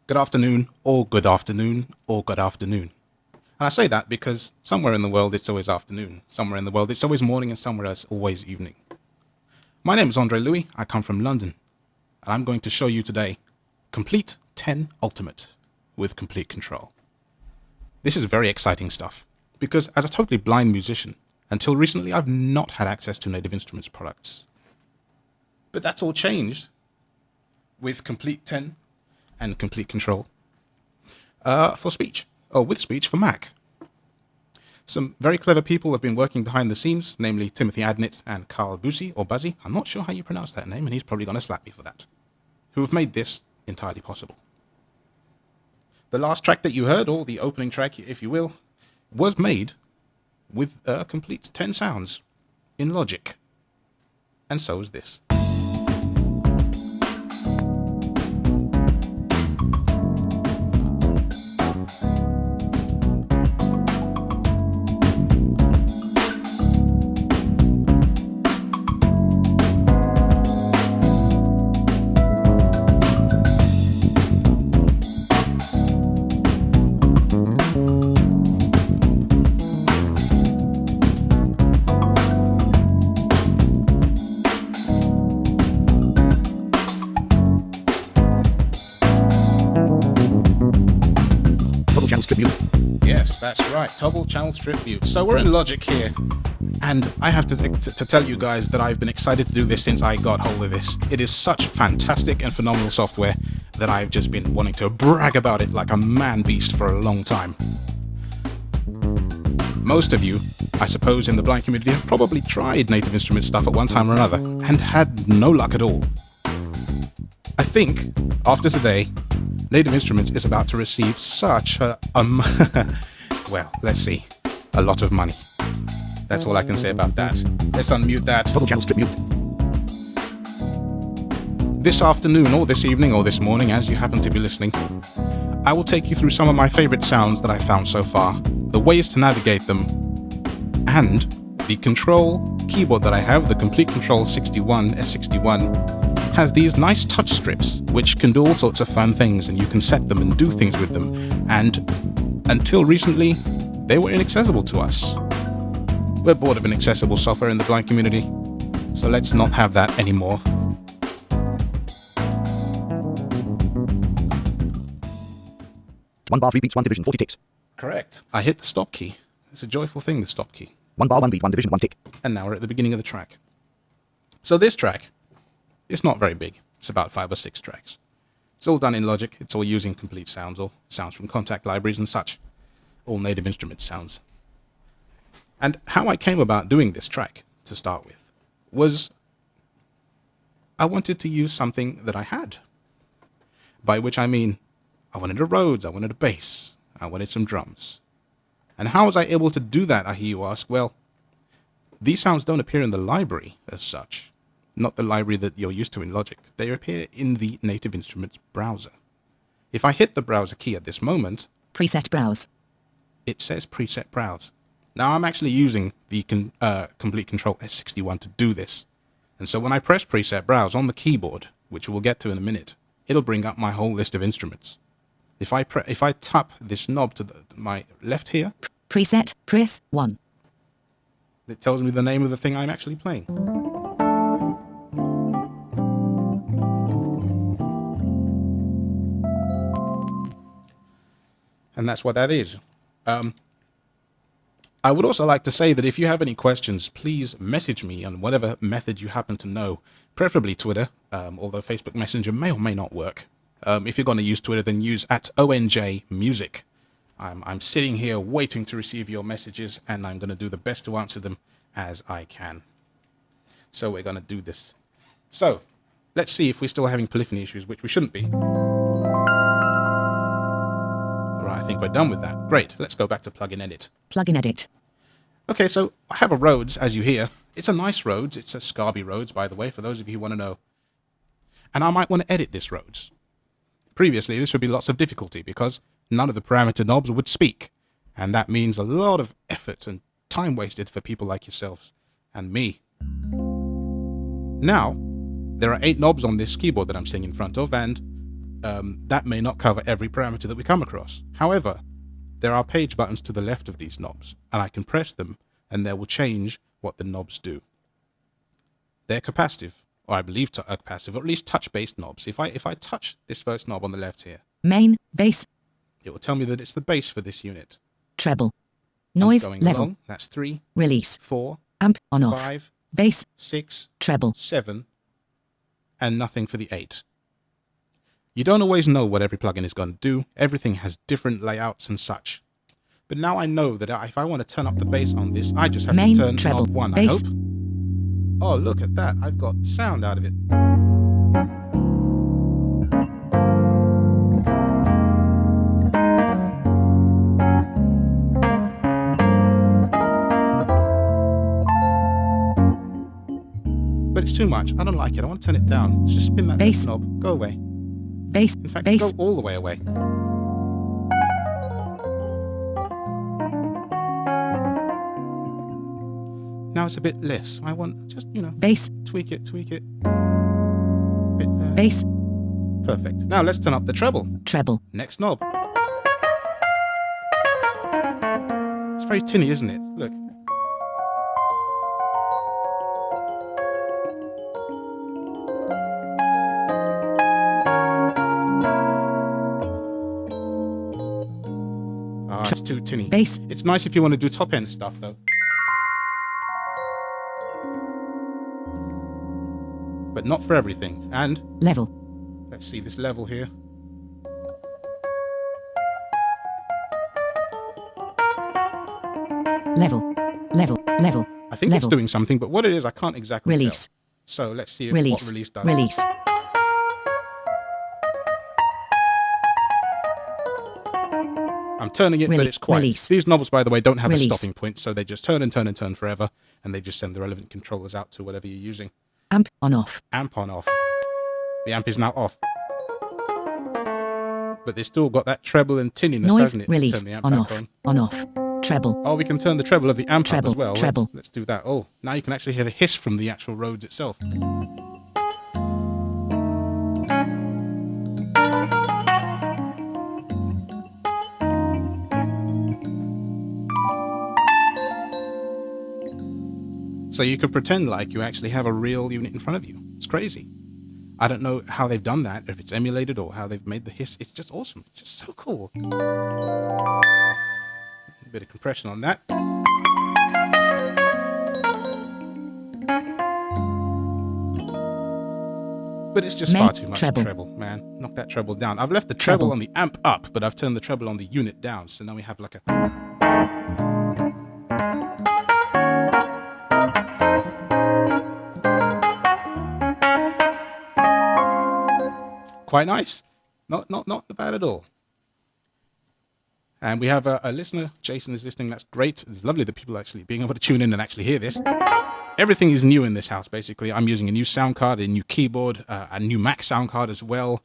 good afternoon, or good afternoon, or good afternoon. And I say that because somewhere in the world it's always afternoon, somewhere in the world it's always morning, and somewhere else always evening. My name is Andre Louis, I come from London, and I'm going to show you today Komplete 10 Ultimate with Komplete Kontrol. This is very exciting stuff, because as a totally blind musician, until recently I've not had access to Native Instruments products. But that's all changed with Komplete 10 and Komplete Kontrol for speech, or with speech for Mac. Some very clever people have been working behind the scenes, namely Timothy Adnitz and Carl Buzzi, or Buzzy, I'm not sure how you pronounce that name, and he's probably going to slap me for that, who have made this entirely possible. The last track that you heard, or the opening track, if you will, was made with Komplete 10 sounds in Logic. And so is this. Yes, that's right, toggle channel strip view. So we're in Logic here, and I have to tell you guys that I've been excited to do this since I got hold of this. It is such fantastic and phenomenal software that I've just been wanting to brag about it like a man-beast for a long time. Most of you, I suppose, in the blind community have probably tried Native Instruments stuff at one time or another, and had no luck at all. I think, after today, Native Instruments is about to receive such a, well, let's see, a lot of money. That's all I can say about that. Let's unmute that. Total channel strip mute. This afternoon, or this evening, or this morning, as you happen to be listening, I will take you through some of my favorite sounds that I've found so far, the ways to navigate them, and the control keyboard that I have, the Komplete Kontrol 61 S61, has these nice touch strips which can do all sorts of fun things, and you can set them and do things with them, and until recently they were inaccessible to us. We're bored of inaccessible software in the blind community, so let's not have that anymore. One bar, 3 beats, 1 division, 40 ticks. Correct. I hit the stop key. It's a joyful thing, the stop key. 1 bar, 1 beat, 1 division, 1 tick. And now we're at the beginning of the track. So this track, it's not very big. It's about 5 or 6 tracks. It's all done in Logic. It's all using complete sounds, or sounds from contact libraries and such. All Native Instruments sounds. And how I came about doing this track, to start with, was I wanted to use something that I had. By which I mean, I wanted a Rhodes, I wanted a bass, I wanted some drums. And how was I able to do that, I hear you ask? Well, these sounds don't appear in the library as such. Not the library that you're used to in Logic. They appear in the Native Instruments browser. If I hit the browser key at this moment, Preset browse. It says Preset Browse. Now I'm actually using the Komplete Kontrol S61 to do this. And so when I press Preset Browse on the keyboard, which we'll get to in a minute, it'll bring up my whole list of instruments. If I tap this knob to my left here, Preset, press 1. it tells me the name of the thing I'm actually playing. And that's what that is. I would also like to say that if you have any questions, please message me on whatever method you happen to know, preferably Twitter, although Facebook Messenger may or may not work. If you're going to use Twitter, then use @ONJMusic. I'm sitting here waiting to receive your messages, and I'm going to do the best to answer them as I can. So we're going to do this. So let's see if we're still having polyphony issues, which we shouldn't be. Right, I think we're done with that. Great, let's go back to plugin edit. Plugin edit. Okay, so I have a Rhodes, as you hear. It's a nice Rhodes. It's a Scarby Rhodes, by the way, for those of you who want to know. And I might want to edit this Rhodes. Previously, this would be lots of difficulty because none of the parameter knobs would speak. And that means a lot of effort and time wasted for people like yourselves and me. Now, there are 8 knobs on this keyboard that I'm sitting in front of, and that may not cover every parameter that we come across. However, there are page buttons to the left of these knobs, and I can press them, and they will change what the knobs do. They're capacitive, or I believe capacitive, or at least touch-based knobs. If I touch this first knob on the left here, Main, bass, it will tell me that it's the bass for this unit. treble. Noise, Going level. along, that's 3, Release. 4, Amp, on off. 5, Bass, 6, treble. 7, and nothing for the 8. You don't always know what every plugin is going to do. Everything has different layouts and such. But now I know that if I want to turn up the bass on this, I just have Main, to turn treble, knob 1, bass. I hope. Oh, look at that. I've got sound out of it. But it's too much. I don't like it. I want to turn it down. Just spin that Bass. left knob. Go away. Bass, In fact, bass. go all the way away. Now it's a bit less. I want just, Bass, tweak it. Bit there. bass, Perfect. Now let's turn up the treble. treble. Next knob. It's very tinny, isn't it? Look. Ah, it's too tinny. Bass. It's nice if you want to do top end stuff though. But not for everything. And Level. let's see this level here. Level. Level. Level. I think it's Level. doing something, but what it is, I can't exactly Release. tell. So let's see Release. what release does. Release. I'm turning it, but it's quiet. Release. These knobs, by the way, don't have Release. a stopping point, so they just turn and turn and turn forever, and they just send the relevant controllers out to whatever you're using. Amp, on off. Amp on off. The amp is now off. But they've still got that treble and tinniness, Noise, hasn't it? to release. turn the amp On back off. on. On off. Treble. Oh, we can turn the treble of the amp up Treble, as well. treble. Let's do that. Oh, now you can actually hear the hiss from the actual Rhodes itself. So you could pretend like you actually have a real unit in front of you. It's crazy. I don't know how they've done that, if it's emulated or how they've made the hiss. It's just awesome. It's just so cool. A bit of compression on that. But it's just Main far too much treble. treble, man. Knock that treble down. I've left the treble Treble. on the amp up, but I've turned the treble on the unit down. So now we have like a... Quite nice. Not bad at all. And we have a listener. Jason is listening. That's great. It's lovely that people are actually being able to tune in and actually hear this. Everything is new in this house, basically. I'm using a new sound card, a new keyboard, a new Mac sound card as well.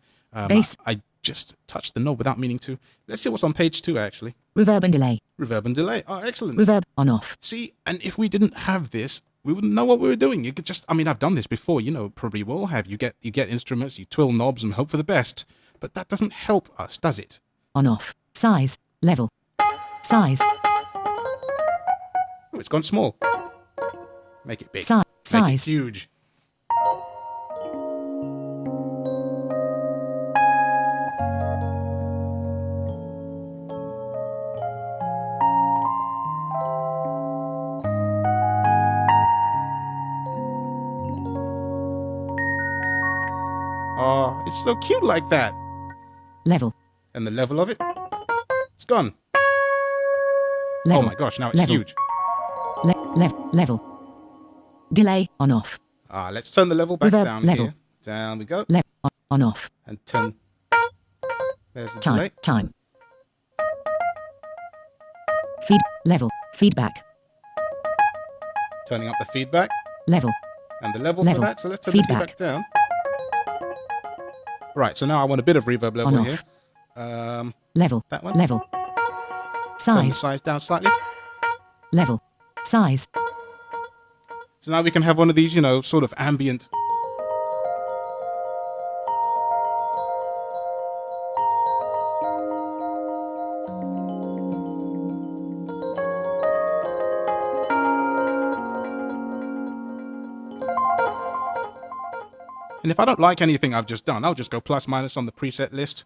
Bass. I just touched the knob without meaning to. Let's see what's on page 2, actually. Reverb and delay. Reverb and delay. Oh, excellent. Reverb, on off. See, and if we didn't have this, we wouldn't know what we were doing. You could just, I mean, I've done this before, probably will have. You get instruments, you twill knobs and hope for the best. But that doesn't help us, does it? On off. Size. Level. Size. Oh, it's gone small. Make it big. Si- Make size. it huge. Oh, it's so cute like that. Level. And the level of it, it's gone. Level. Oh my gosh, now it's Level. huge. Level. Delay, on off. Let's turn the level back Reverb, down level. here. Down we go. On off. And turn. There's the Time. delay. Time. Feed. Level. Feedback. Turning up the feedback Level. and the level Level. for that. So let's turn Feedback. the feedback down. Right, so now I want a bit of reverb level On here. off. Level. That one. Level. Turn the Size. size down slightly. Level. Size. So now we can have one of these, sort of ambient. And if I don't like anything I've just done, I'll just go plus minus on the preset list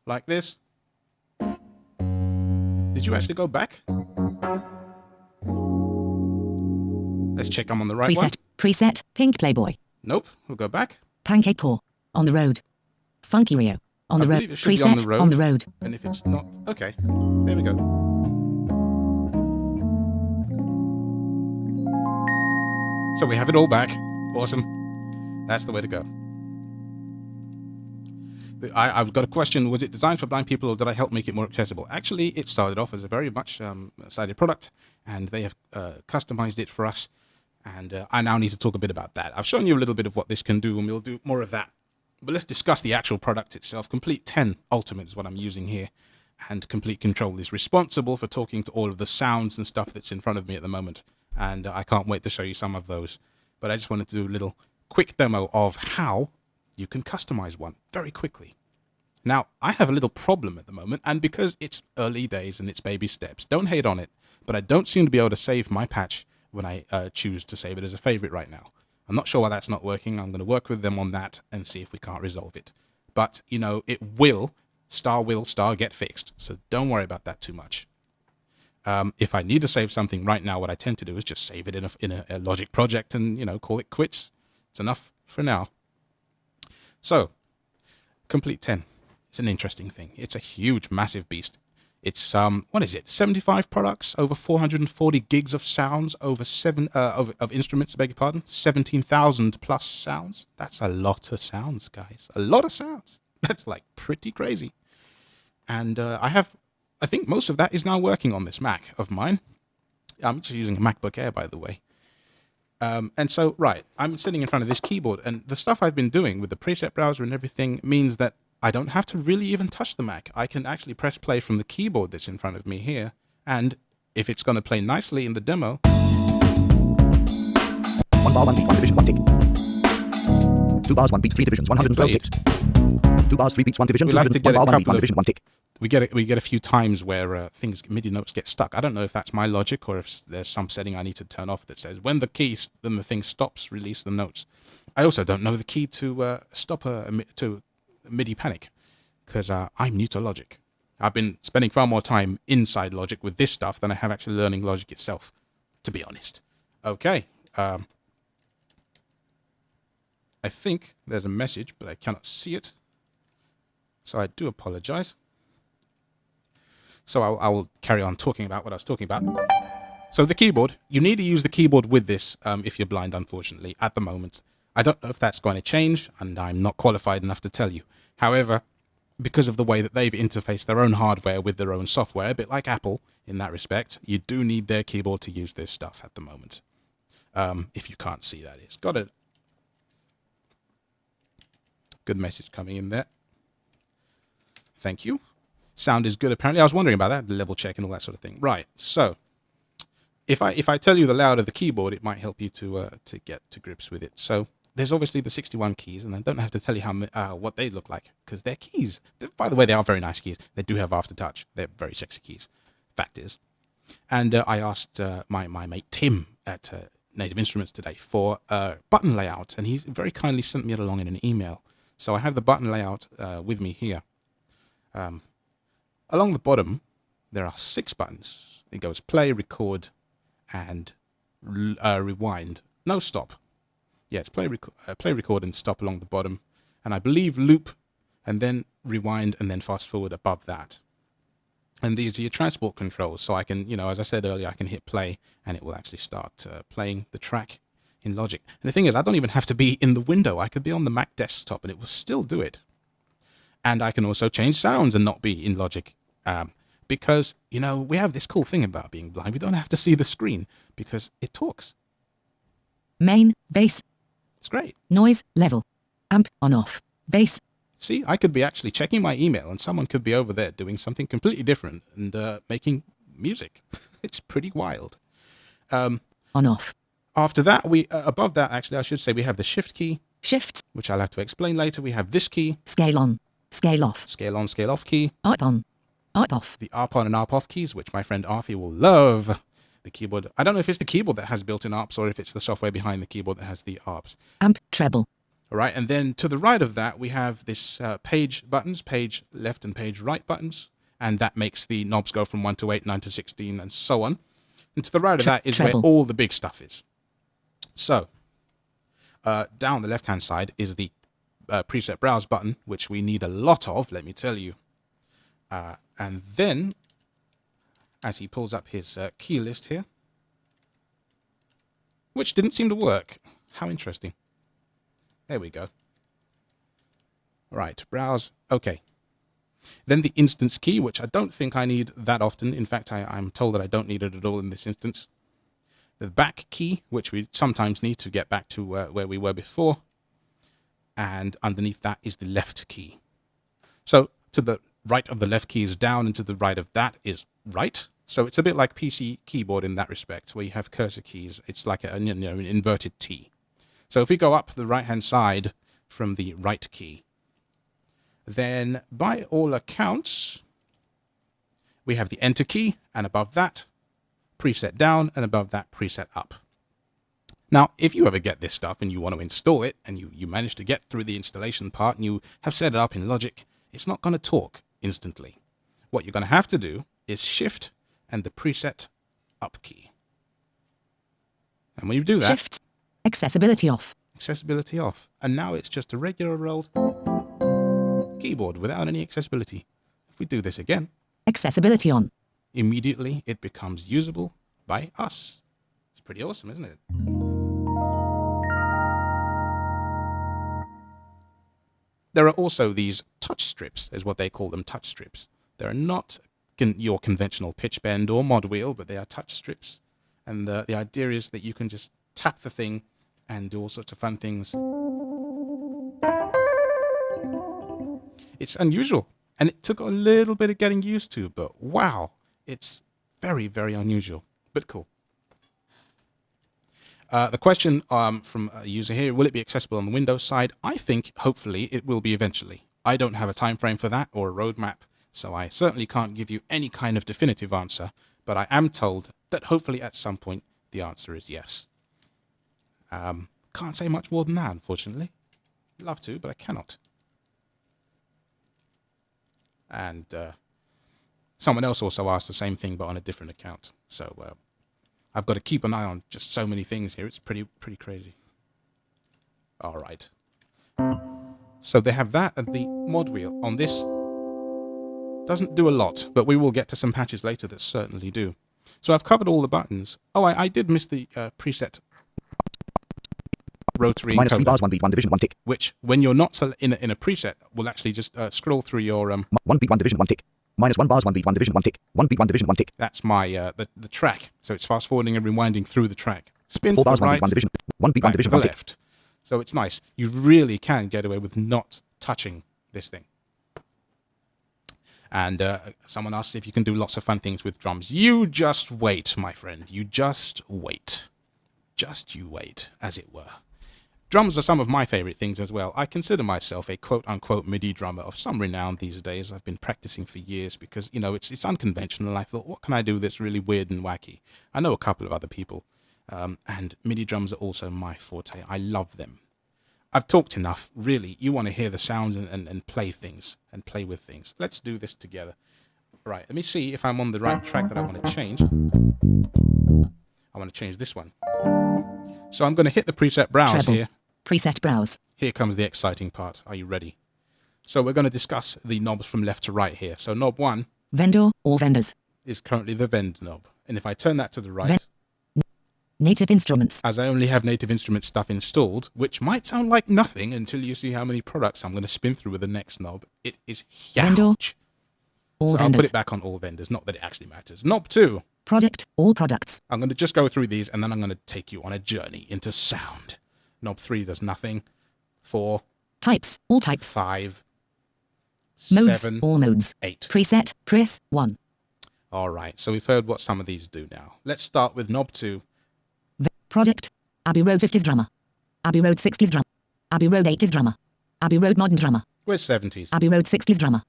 like this. Did you actually go back? Let's check I'm on the right one. Preset. Pink Playboy. Nope. We'll go back. Pancake Paw. On the road. Funky Rio. On the road. believe it should be Preset. on the road. On the road. And if it's not, okay. There we go. So we have it all back. Awesome. That's the way to go. I've got a question. Was it designed for blind people or did I help make it more accessible? Actually, it started off as a very much sided product and they have customized it for us. And I now need to talk a bit about that. I've shown you a little bit of what this can do and we'll do more of that. But let's discuss the actual product itself. Komplete 10 Ultimate is what I'm using here. And Komplete Kontrol is responsible for talking to all of the sounds and stuff that's in front of me at the moment. And I can't wait to show you some of those. But I just wanted to do a little quick demo of how you can customize one very quickly. Now, I have a little problem at the moment, and because it's early days and it's baby steps, don't hate on it, but I don't seem to be able to save my patch when I choose to save it as a favorite right now. I'm not sure why that's not working. I'm going to work with them on that and see if we can't resolve it. But, you know, it will get fixed, so don't worry about that too much. If I need to save something right now, what I tend to do is just save it in a Logic project and, you know, call it quits. It's enough for now. So, Komplete 10. It's an interesting thing. It's a huge, massive beast. It's, what is it? 75 products, over 440 gigs of sounds, over of instruments, I beg your pardon, 17,000 plus sounds. That's a lot of sounds, guys. A lot of sounds. That's like pretty crazy. And I think most of that is now working on this Mac of mine. I'm just using a MacBook Air, by the way. And so, right, I'm sitting in front of this keyboard, and the stuff I've been doing with the preset browser and everything means that I don't have to really even touch the Mac. I can actually press play from the keyboard that's in front of me here, and if it's going to play nicely in the demo... 1 bar, 1 beat, 1 division, 1 tick. 2 bars, 1 beat, 3 divisions, 112 ticks. 2 bars, 3 beats, 1 division, We'll have to get 1 bar, 1 a beat, couple 1 of... division, 1 tick. We get a few times where MIDI notes get stuck. I don't know if that's my logic or if there's some setting I need to turn off that says when the thing stops, release the notes. I also don't know the key to stop to MIDI panic because I'm new to Logic. I've been spending far more time inside Logic with this stuff than I have actually learning Logic itself, to be honest. Okay. I think there's a message, but I cannot see it. So I do apologize. So I will carry on talking about what I was talking about. So the keyboard, you need to use the keyboard with this if you're blind, unfortunately, at the moment. I don't know if that's going to change, and I'm not qualified enough to tell you. However, because of the way that they've interfaced their own hardware with their own software, a bit like Apple in that respect, you do need their keyboard to use this stuff at the moment. If you can't see that, it's got a good message coming in there. Thank you. Sound is good, apparently. I was wondering about that, the level check and all that sort of thing. Right, so if I tell you the layout of the keyboard, it might help you to get to grips with it. So there's obviously the 61 keys, and I don't have to tell you what they look like, because they're keys. By the way, they are very nice keys. They do have aftertouch. They're very sexy keys. Fact is. And I asked my mate Tim at Native Instruments today for button layout, and he very kindly sent me it along in an email. So I have the button layout with me here. Along the bottom, there are 6 buttons. It goes play, record, and rewind. No, stop. Yeah, it's play, record, and stop along the bottom. And I believe loop, and then rewind, and then fast forward above that. And these are your transport controls. So I can, you know, as I said earlier, I can hit play, and it will actually start playing the track in Logic. And the thing is, I don't even have to be in the window. I could be on the Mac desktop, and it will still do it. And I can also change sounds and not be in Logic. Because, you know, we have this cool thing about being blind. We don't have to see the screen because it talks. Main, bass. It's great. Noise, level. Amp, on off. Bass. See, I could be actually checking my email and someone could be over there doing something completely different and making music. It's pretty wild. On off. After that, above that, actually, I should say we have the shift key. Shifts. Which I'll have to explain later. We have this key. Scale on. Scale off. Scale on, scale off key. ARP on. ARP off. The ARP on and ARP off keys, which my friend Arfie will love. The keyboard. I don't know if it's the keyboard that has built-in ARPs or if it's the software behind the keyboard that has the ARPs. Amp, treble. All right, and then to the right of that, we have this page buttons, page left and page right buttons, and that makes the knobs go from 1 to 8, 9 to 16, and so on. And to the right of that is treble. where all the big stuff is. So, down the left-hand side is the preset browse button, which we need a lot of, let me tell you. And then, as he pulls up his key list here, which didn't seem to work. How interesting. There we go. Right, browse. Okay. Then the instance key, which I don't think I need that often. In fact, I'm told that I don't need it at all in this instance. The back key, which we sometimes need to get back to where we were before. And underneath that is the left key. So to the right of the left key is down, and to the right of that is right. So it's a bit like PC keyboard in that respect, where you have cursor keys. It's like an inverted T. So if we go up the right-hand side from the right key, then by all accounts, we have the Enter key, and above that, preset down, and above that, preset up. Now, if you ever get this stuff and you want to install it, and you manage to get through the installation part, and you have set it up in Logic, it's not going to talk instantly. What you're going to have to do is Shift and the preset up key. And when you do that, Shift. Accessibility off. accessibility off. And now it's just a regular old keyboard without any accessibility. If we do this again, Accessibility on. immediately it becomes usable by us. It's pretty awesome, isn't it? There are also these touch strips, is what they call them, touch strips. They're not your conventional pitch bend or mod wheel, but they are touch strips. And the idea is that you can just tap the thing and do all sorts of fun things. It's unusual, and it took a little bit of getting used to, but wow, it's very, very unusual, but cool. The question from a user here, will it be accessible on the Windows side? I think, hopefully, it will be eventually. I don't have a time frame for that or a roadmap, so I certainly can't give you any kind of definitive answer, but I am told that hopefully at some point the answer is yes. Can't say much more than that, unfortunately. Love to, but I cannot. And someone else also asked the same thing, but on a different account. So I've got to keep an eye on just so many things here. It's pretty crazy. All right. So they have that, and the mod wheel on this doesn't do a lot, but we will get to some patches later that certainly do. So I've covered all the buttons. Oh, I did miss the preset rotary Minus 3 encoder, bars, 1 beat, 1 division, 1 tick. which, when you're not in a preset, will actually just scroll through your 1 beat, 1 division, 1 tick. Minus 1 bars, 1 beat, 1 division, 1 tick. 1 beat, 1 division, 1 tick. That's my the track. So it's fast forwarding and rewinding through the track. Spin 4 to bars, the 1 right, beat, 1 division. 1 beat, 1 back to division, the 1 tick. left. So it's nice. You really can get away with not touching this thing. And someone asked if you can do lots of fun things with drums. You just wait, my friend. You just wait. Just you wait, as it were. Drums are some of my favorite things as well. I consider myself a quote-unquote MIDI drummer of some renown these days. I've been practicing for years because, you know, it's unconventional. I thought, what can I do that's really weird and wacky? I know a couple of other people, and MIDI drums are also my forte. I love them. I've talked enough, really. You want to hear the sounds and play things and play with things. Let's do this together. Right, let me see if I'm on the right track that I want to change. I want to change this one. So I'm going to hit the preset browse Treble. here. Preset browse. Here comes the exciting part. Are you ready? So we're going to discuss the knobs from left to right here. So knob 1 Vendor or vendors. is currently the Vend knob. And if I turn that to the right, Native Instruments. as I only have Native Instruments stuff installed, which might sound like nothing until you see how many products I'm going to spin through with the next knob, it is Vendor. huge. All So I'll vendors. put it back on all vendors, not that it actually matters. Knob 2, Product. All products. I'm going to just go through these and then I'm going to take you on a journey into sound. Knob 3 does nothing. 4, Types. All types. 5, Modes. 7, All modes. 8. Preset. Press 1. All right, so we've heard what some of these do now. Let's start with knob 2. Product. Abbey Road 50s drummer. Abbey Road 60s drummer. Abbey Road 80s drummer. Abbey Road modern drummer. Where's 70s? Abbey Road 60s drummer.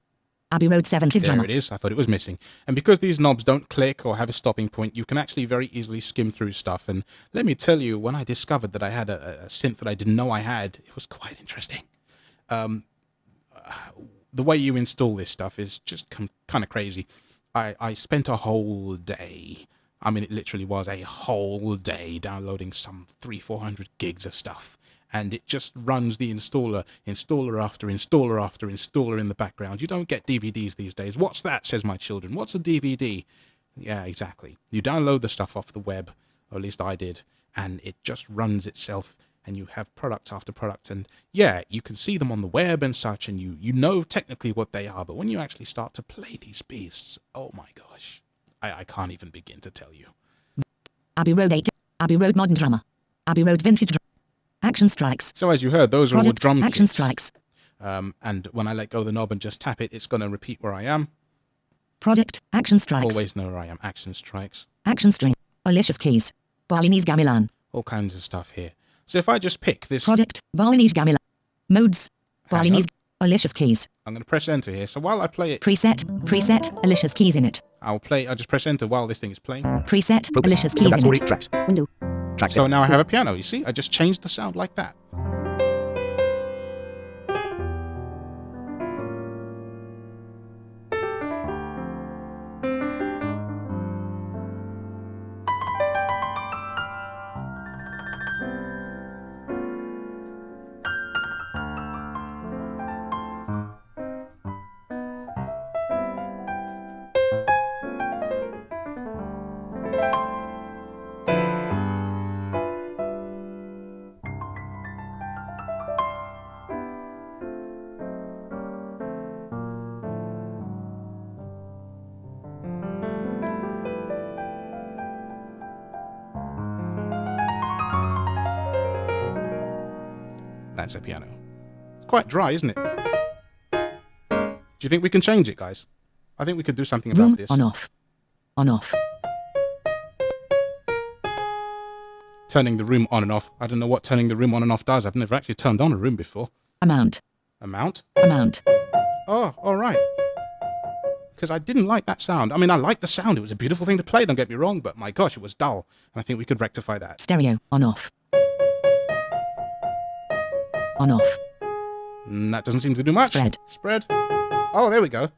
Abbey Road 70s There drummer. it is. I thought it was missing. And because these knobs don't click or have a stopping point, you can actually very easily skim through stuff. And let me tell you, when I discovered that I had a synth that I didn't know I had, it was quite interesting. The way you install this stuff is just kind of crazy. I spent a whole day, I mean, it literally was a whole day downloading some 300-400 gigs of stuff. And it just runs the installer after installer after installer in the background. You don't get DVDs these days. What's that, says my children. What's a DVD? Yeah, exactly. You download the stuff off the web, or at least I did, and it just runs itself, and you have product after product. And yeah, you can see them on the web and such, and you know technically what they are. But when you actually start to play these beasts, oh my gosh, I can't even begin to tell you. Abbey Road 8. Abbey Road modern drummer. Abbey Road vintage drummer. Action strikes. So as you heard, those are all Product. drum Action kits. strikes. And when I let go of the knob and just tap it, it's going to repeat where I am. Product. Action strikes. Always know where I am. Action strikes. Action string. Alicious keys. Balinese gamelan. All kinds of stuff here. So if I just pick this, Product. Balinese gamelan. Modes. Hang Balinese. Alicious keys. I'm going to press enter here. So while I play it, Preset. Alicious keys in it. I'll just press enter while this thing is playing. Preset. Focus. Alicious Film keys in backstory. it. Tracks. Window. Track So set. now I have a piano. You see, I just changed the sound like that. That's a piano. It's quite dry, isn't it? Do you think we can change it, guys? I think we could do something about Room this. on off. On off. Turning the room on and off. I don't know what turning the room on and off does. I've never actually turned on a room before. Amount. Amount? Amount. Oh, all right. Because I didn't like that sound. I mean, I liked the sound. It was a beautiful thing to play, don't get me wrong, but my gosh, it was dull. And I think we could rectify that. Stereo. On off. On off. That doesn't seem to do much. Spread. Spread. Oh, there we go.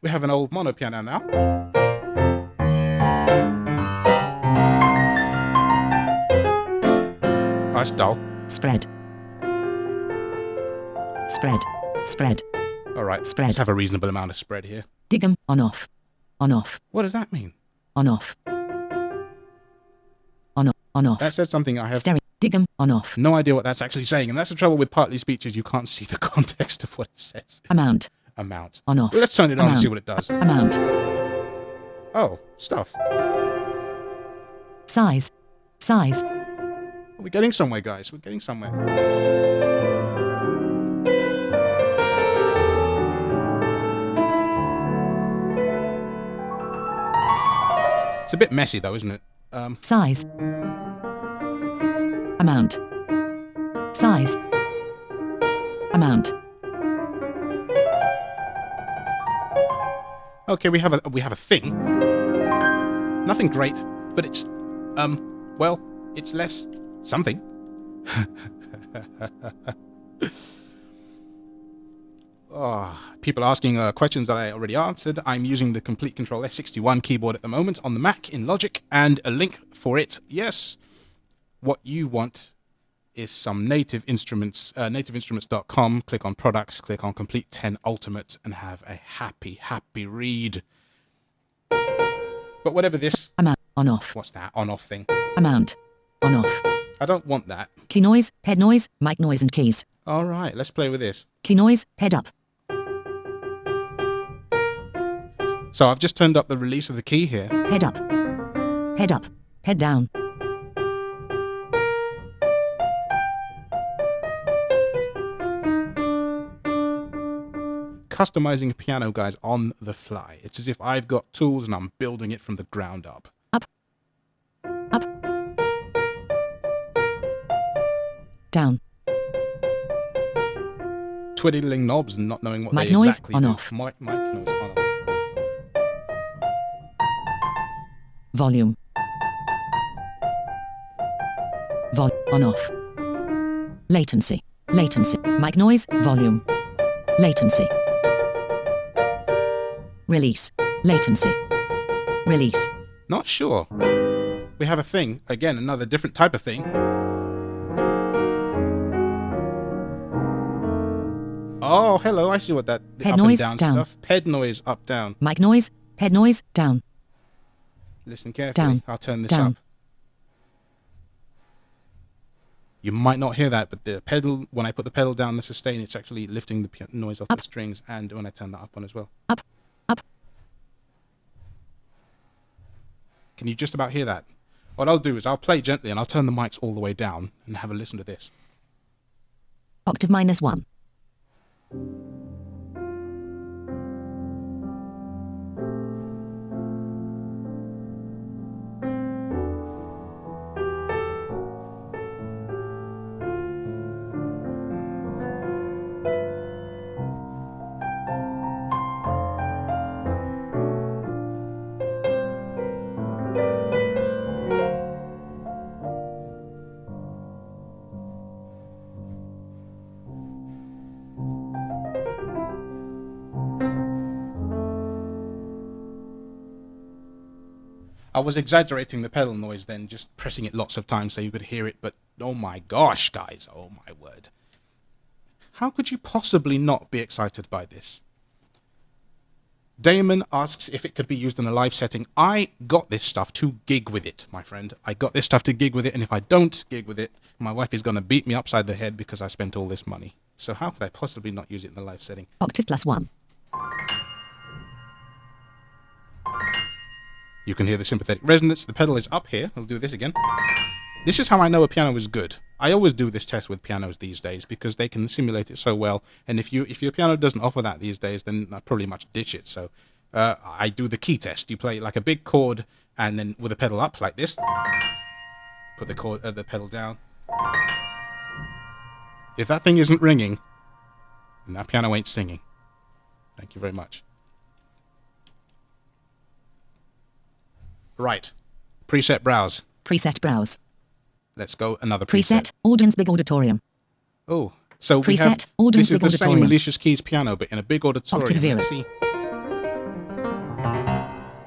We have an old mono piano now. Oh, that's dull. Spread. Spread. Spread. All right. Spread. Let's have a reasonable amount of spread here. Dig'em. On off. On off. What does that mean? On off. On off. On off. That says something I have Stereo. Dig'em. On off. no idea what that's actually saying. And that's the trouble with partly speech is you can't see the context of what it says. Amount. Amount. On off. Well, let's turn it on and Amount. see what it does. Amount. Oh, stuff. Size. Size. We're getting somewhere, guys. We're getting somewhere. It's a bit messy, though, isn't it? Size. Amount. Size. Amount. Okay, we have a thing. Nothing great, but it's well, it's less something. People asking questions that I already answered. I'm using the Komplete Kontrol S61 keyboard at the moment on the Mac in Logic, and a link for it. Yes, what you want is some Native Instruments, nativeinstruments.com. Click on Products, click on Complete 10 Ultimate, and have a happy read. But whatever this, Amount. On off. what's that on-off thing? Amount. On off. I don't want that. Key noise. Head noise. Mic noise and keys. All right, let's play with this. Key noise. Head up. So I've just turned up the release of the key here. Head up. Head up. Head down. Customizing a piano, guys, on the fly. It's as if I've got tools and I'm building it from the ground up. Up. Up. Down. twiddling knobs and not knowing what Mic they noise exactly on do. off. Mic noise on off. Volume. On off. Latency. Latency. Mic noise. Volume. Latency. Release. Latency. Release. Not sure. We have a thing. Again, another different type of thing. Oh, hello. I see what that Head up noise, and down, down. stuff. Head noise up, down. Mic noise. Head noise. Down. Listen carefully. Down. I'll turn this Down. up. You might not hear that, but the pedal, when I put the pedal down the sustain, it's actually lifting the noise off Up. the strings, and when I turn that up on as well. Up. Up. Can you just about hear that? What I'll do is I'll play gently and I'll turn the mics all the way down and have a listen to this. Octave -1. I was exaggerating the pedal noise then, just pressing it lots of times so you could hear it, but oh my gosh, guys, oh my word. How could you possibly not be excited by this? Damon asks if it could be used in a live setting. I got this stuff to gig with it, my friend. I got this stuff to gig with it, and if I don't gig with it, my wife is going to beat me upside the head because I spent all this money. So how could I possibly not use it in a live setting? Octave +1. You can hear the sympathetic resonance. The pedal is up here. I'll do this again. This is how I know a piano is good. I always do this test with pianos these days because they can simulate it so well. And if your piano doesn't offer that these days, then I probably much ditch it. So I do the key test. You play like a big chord and then with the pedal up like this. Put the pedal down. If that thing isn't ringing, then that piano ain't singing. Thank you very much. Right. Preset browse. Preset browse. Let's go another preset. Preset audience big auditorium. Oh, so we Preset, have audience this is big the same auditorium. Malicious Keys piano, but in a big auditorium. Octave 0. Let's see.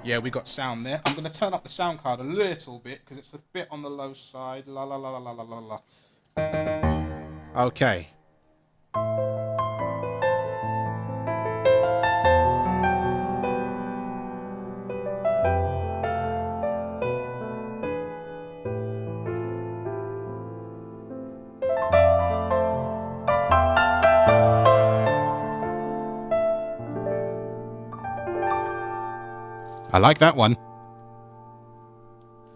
Yeah, we got sound there. I'm going to turn up the sound card a little bit because it's a bit on the low side. La la la la la la la. Okay. I like that one.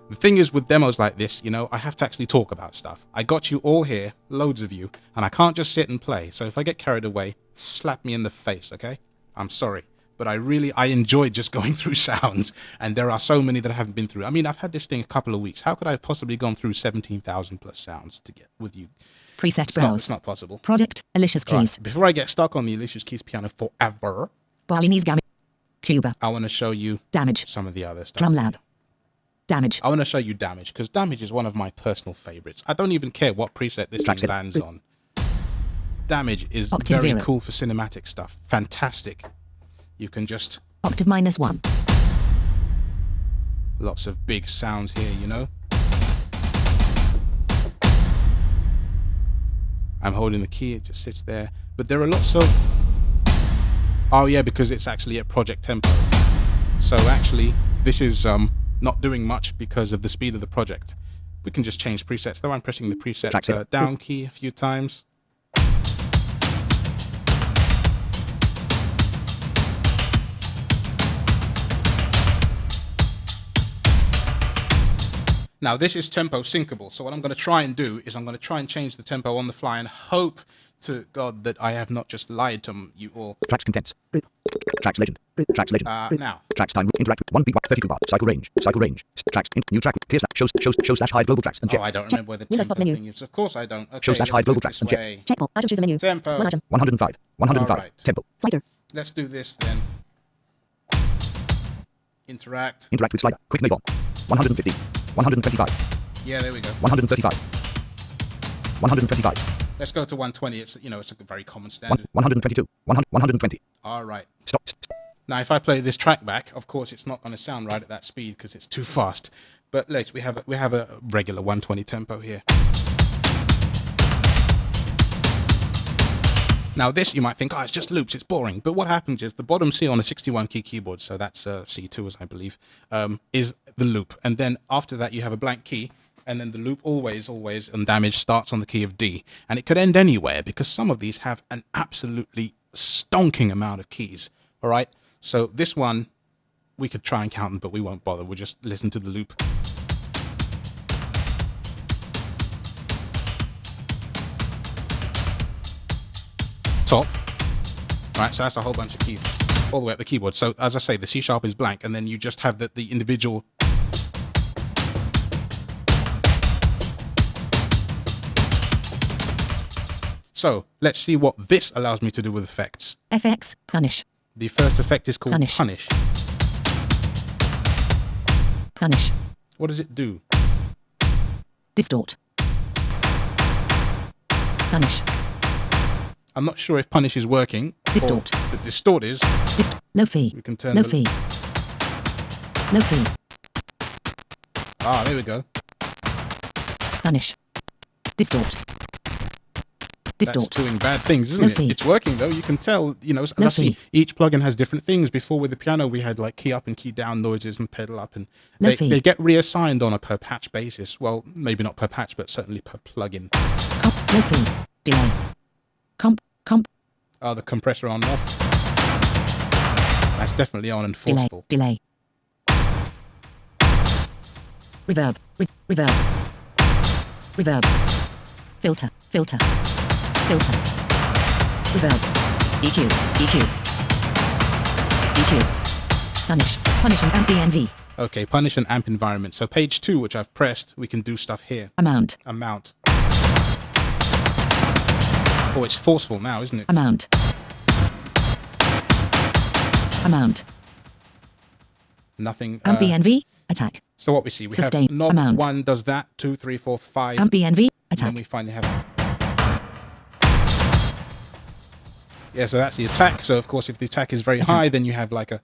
The thing is with demos like this, you know, I have to actually talk about stuff. I got you all here, loads of you, and I can't just sit and play. So if I get carried away, slap me in the face, okay? I'm sorry. But I enjoyed just going through sounds, and there are so many that I haven't been through. I mean, I've had this thing a couple of weeks. How could I have possibly gone through 17,000 plus sounds to get with you? Preset browse. It's not possible. Product Alicia's Keys. Right, before I get stuck on the Alicia's Keys piano forever, Balinese Gamut. Cuba. I want to show you Damage. some of the other stuff. Drum Lab. Damage. I want to show you Damage, because Damage is one of my personal favorites. I don't even care what preset this thing lands on. Damage is Octave very 0. cool for cinematic stuff. Fantastic. You can just... Octave -1. Lots of big sounds here, you know? I'm holding the key, it just sits there. But there are lots of... Oh yeah, because it's actually at project tempo. So actually, this is not doing much because of the speed of the project. We can just change presets, though I'm pressing the preset down key a few times. Now this is tempo syncable, so what I'm going to try and do is I'm going to try and change the tempo on the fly and hope to God that I have not just lied to you all. Tracks contents. Group. Tracks legend. Tracks legend. Now. Tracks time. Interact. 1 beat. 32 bar. Cycle range. Cycle range. Tracks. New track. Clear slash. Show slash hide global tracks. Oh, Unchecked. I don't remember where the Windows tempo spot menu. thing is. Of course I don't. Okay, Show slash let's hide do global it tracks. this Unchecked. way. Checkbox. Item choose menu. Tempo. 1 item. 105. 105. Alright. Tempo. Slider. Let's do this then. Interact. Interact with slider. Quick move on. 150. 125. Yeah, there we go. 135. 125. Let's go to 120. It's it's a very common standard. 122. 120. All right. Stop. Now, if I play this track back, of course, it's not going to sound right at that speed because it's too fast. But let's we have a regular 120 tempo here. Now, this you might think, oh, it's just loops, it's boring. But what happens is the bottom C on a 61 key keyboard, so that's C2, as I believe, is the loop, and then after that you have a blank key. And then the loop always, and damage starts on the key of D. And it could end anywhere because some of these have an absolutely stonking amount of keys. All right. So this one, we could try and count them, but we won't bother. We'll just listen to the loop. Top. All right. So that's a whole bunch of keys all the way up the keyboard. So as I say, the C sharp is blank, and then you just have the individual. So let's see what this allows me to do with effects. FX. Punish. The first effect is called Punish. Punish. Punish. What does it do? Distort. Punish. I'm not sure if Punish is working. Distort. The distort is. Low fee. We can turn Low the- fee. Low fee. Ah, there we go. Punish. Distort. That's Distort. doing bad things, isn't Low it? fee. It's working though. You can tell, as Low I see, fee. each plugin has different things. Before with the piano, we had like key up and key down noises and pedal up, and Low they fee. get reassigned on a per patch basis. Well, maybe not per patch, but certainly per plugin. Low fee. Delay. Comp. Oh, the compressor on and off. That's definitely on and Delay. forceful. Delay. Reverb. Reverb. Reverb. Filter. Filter. Filter. Reverb. EQ. EQ. EQ. Punish. Punish and amp ENV. Okay, Punish and amp environment. So page 2, which I've pressed, we can do stuff here. Amount. Amount. Oh, it's forceful now, isn't it? Amount. Amount. Nothing. Amp ENV. Attack. So what we see, we Sustain. have knob Amount. 1 does that, 2, 3, 4, 5. Amp ENV. And Attack. then we finally have. Yeah, so that's the attack. So of course, if the attack is very high, then you have like a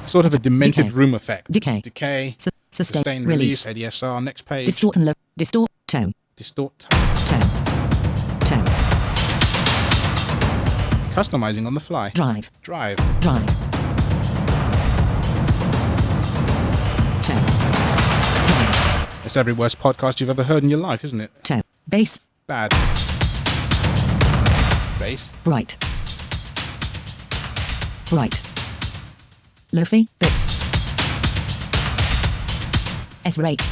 sort of a demented Decay. room effect. Decay. Decay. Sustain. Release. Release. ADSR. Next page. Distort and low. Distort. Tone. Distort. Tone. Tone. Customizing on the fly. Drive. Drive. Drive. Tone. Drive. It's every worst podcast you've ever heard in your life, isn't it? Tone. Bass. Bad. Bass. Bright. Bright. Lofi. Bits. S rate.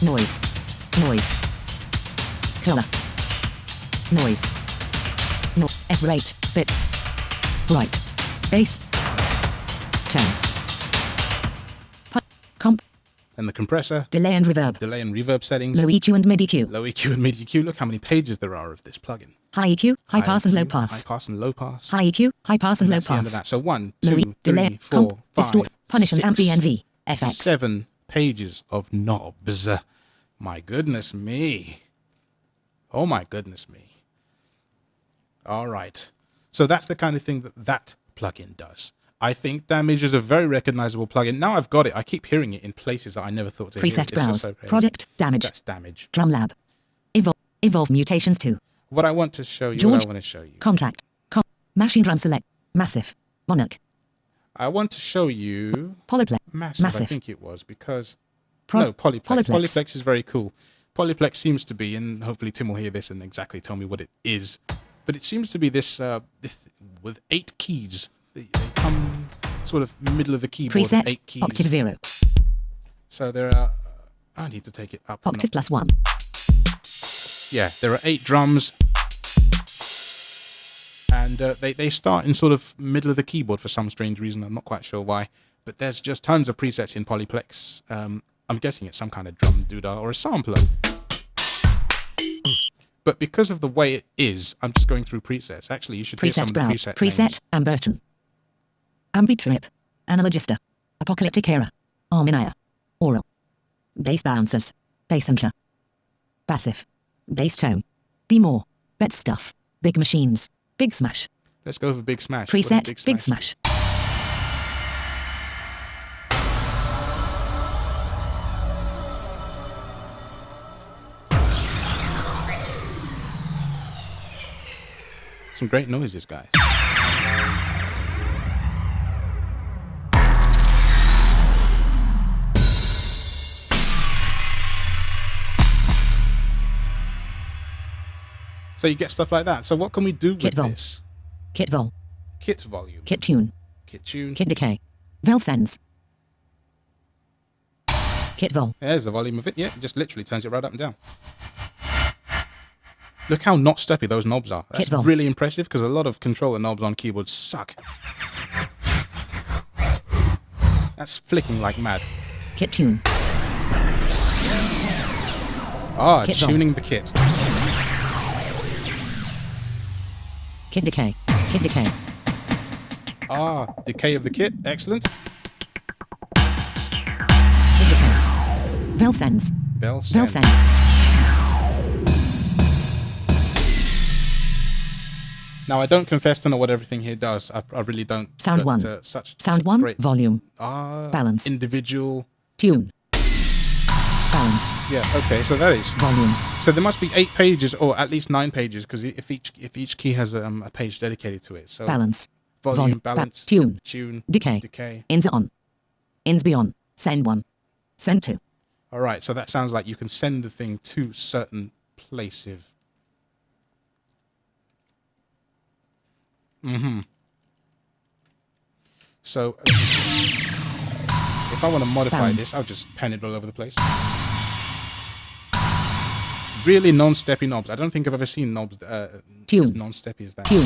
Noise. Noise. Color. Noise. No. S rate. Bits. Bright. Bass. Tone. Comp. And the compressor. Delay and reverb. Delay and reverb settings. Low EQ and mid EQ. Low EQ and mid EQ. Look how many pages there are of this plugin. High EQ. High pass and low EQ, pass. High pass and low pass. High EQ. High pass and low That's the end of pass. that. So 1, Low 2, delay. 3, 4, Comp. 5, Distort. Punish and amp 6, ENV. FX. 7 pages of knobs. My goodness me. Oh my goodness me. All right. So that's the kind of thing that plugin does. I think Damage is a very recognizable plugin. Now I've got it. I keep hearing it in places that I never thought to hear it. Preset It's just browse. so crazy. Product. Damage. That's Damage. Drum lab. Evolve mutations 2. What I want to show you, George. what I want to show you. Contact. Machine drum select. Massive. Monarch. I want to show you Polyplex. Massive, I Massive. think it was, because Pro- no, Polyplex. Polyplex. Polyplex is very cool. Polyplex seems to be, and hopefully Tim will hear this and exactly tell me what it is, but it seems to be this, with 8 keys. They come sort of middle of the keyboard with Preset. 8 keys. Octave 0. So there are, I need to take it up. Octave plus 1. Yeah, there are 8 drums. And they start in sort of middle of the keyboard for some strange reason. I'm not quite sure why. But there's just tons of presets in Polyplex. I'm guessing it's some kind of drum doodah or a sampler. But because of the way it is, I'm just going through presets. Actually, you should hear some of the preset names. Amberton. Ambitrip. Analogista. Apocalyptic Era. Arminia. Oral. Bass bouncers. Bassencher. Passive. Bass tone. Be more. Bet stuff. Big machines. Big smash. Let's go for Big Smash. What does Preset. Big smash. Some great noises, guys. So you get stuff like that. So what can we do with this? Kit vol. Kit volume. Kit tune. Kit tune. Kit decay. Vel sends. Kit vol. There's the volume of it. Yeah, it just literally turns it right up and down. Look how not steppy those knobs are. That's really impressive because a lot of controller knobs on keyboards suck. That's flicking like mad. Kit tune. Ah, tuning the kit. Kit decay. Kit decay. Ah, decay of the kit. Excellent. Kit decay. Vel sends. Vel sends. Vel sends. Now, I don't confess to know what everything here does. I really don't. Sound but, 1. Such One. great, Volume. balance. Individual. Tune. Balance. Yeah, okay, so that is. Volume. So there must be 8 pages, or at least 9 pages, because if each key has a page dedicated to it. So balance. Volume, balance. Tune. Tune. Decay. Decay. Ins on. Ins beyond. Send 1. Send 2. All right, so that sounds like you can send the thing to certain places. So if I want to modify this, I'll just pen it all over the place. Really non-steppy knobs. I don't think I've ever seen knobs as non-steppy as that. Tune.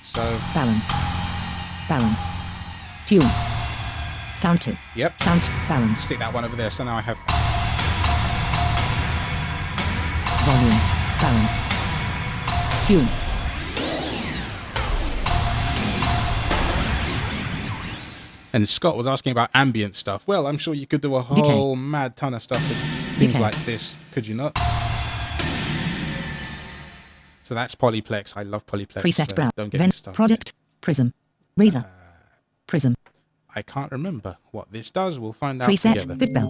So balance. Balance. Tune. Sound 2. Yep. Sound balance. Stick that one over there. So now I have volume. Balance. Tune. And Scott was asking about ambient stuff. Well, I'm sure you could do a whole mad ton of stuff with things like this, could you not? So that's Polyplex. I love Polyplex. Preset brow. Don't get me started. Product. Prism. Razor. Prism. I can't remember what this does. We'll find out Preset. together. Bitbell.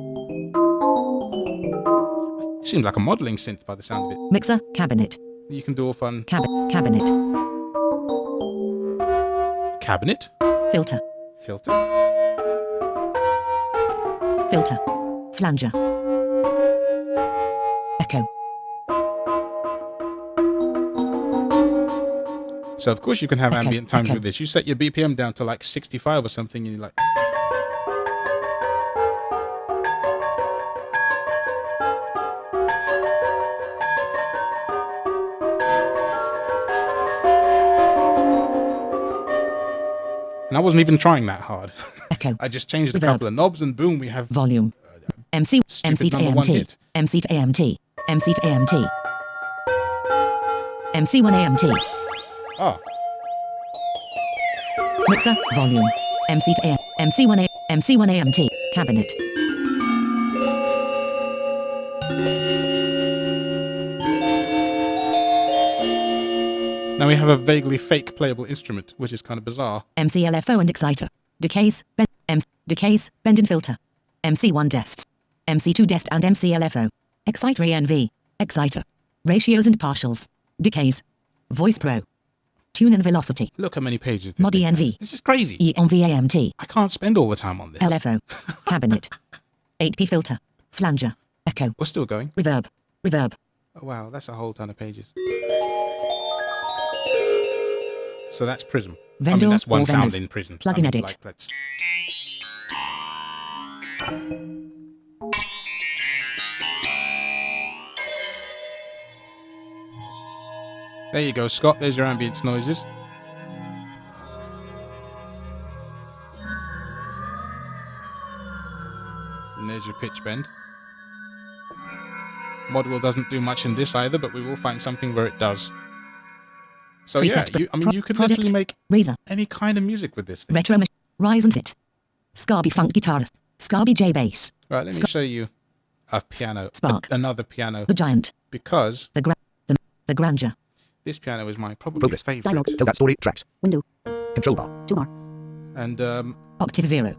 Seems like a modeling synth by the sound of it. Mixer. Cabinet. You can do all fun. Cabinet. Cabinet. Filter. Filter. Filter. Flanger. Echo. So of course you can have Echo. ambient times Echo. with this. You set your BPM down to like 65 or something and you're like... And I wasn't even trying that hard. Echo. I just changed a couple of knobs and boom, we have volume. MC to #1 AMT. hit. MC to AMT. MC to AMT. MC1 AMT. Oh, Mixer. Volume. MC to AM. MC1 AMT. Cabinet. now we have a vaguely fake playable instrument, which is kind of bizarre. MCLFO and exciter. Decays. Decays. Bend and filter. MC1 dests. MC2 dest and MCLFO. Exciter ENV. Exciter. Ratios and partials. Decays. Voice Pro. Tune and velocity. Look how many pages this Mod thing ENV. has. This is crazy. ENV AMT. I can't spend all the time on this. LFO. Cabinet. 8P filter. Flanger. Echo. We're still going. Reverb. Reverb. Oh, wow, that's a whole ton of pages. So that's Prism. Vendor that's one or sound vendors. in Prism. Plug-in edit. Like, let's... There you go, Scott. There's your ambience noises. And there's your pitch bend. Modwheel doesn't do much in this either, but we will find something where it does. So Preset yeah, you could product, literally make Razor, any kind of music with this thing. Retro, Rise and Hit, Scarby Funk Guitarist, Scarby J Bass, Right, let me show you a piano, Spark. another piano, The Giant, because the Grandeur, this piano is my probably Progress. favorite. Dialogue. Tell that story. Tracks. Window, Control bar. Toolbar, And Octave 0,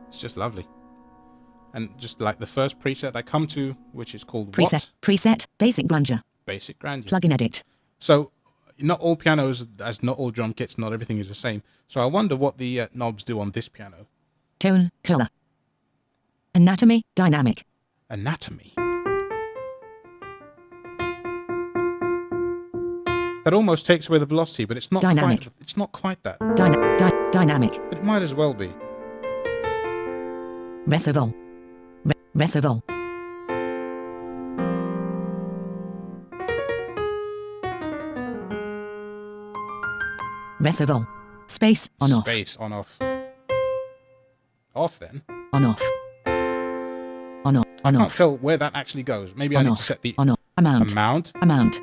it's just lovely. And just like the first preset I come to, which is called Preset, Basic Grandeur, Basic Grandeur. Plugin Edit, So not all pianos, as not all drum kits, not everything is the same. So I wonder what the knobs do on this piano. Tone, Color, Anatomy, Dynamic, Anatomy. That almost takes away the velocity, but it's not Dynamic. quite. It's not quite that. Dynamic, But it might as well be. Reservoir, Reservoir, Reservoir, Space, on off, Space on off. Off then. on off, on off, I on can't off, tell where that actually goes. Maybe I on need off, to set the on off, amount, amount. amount,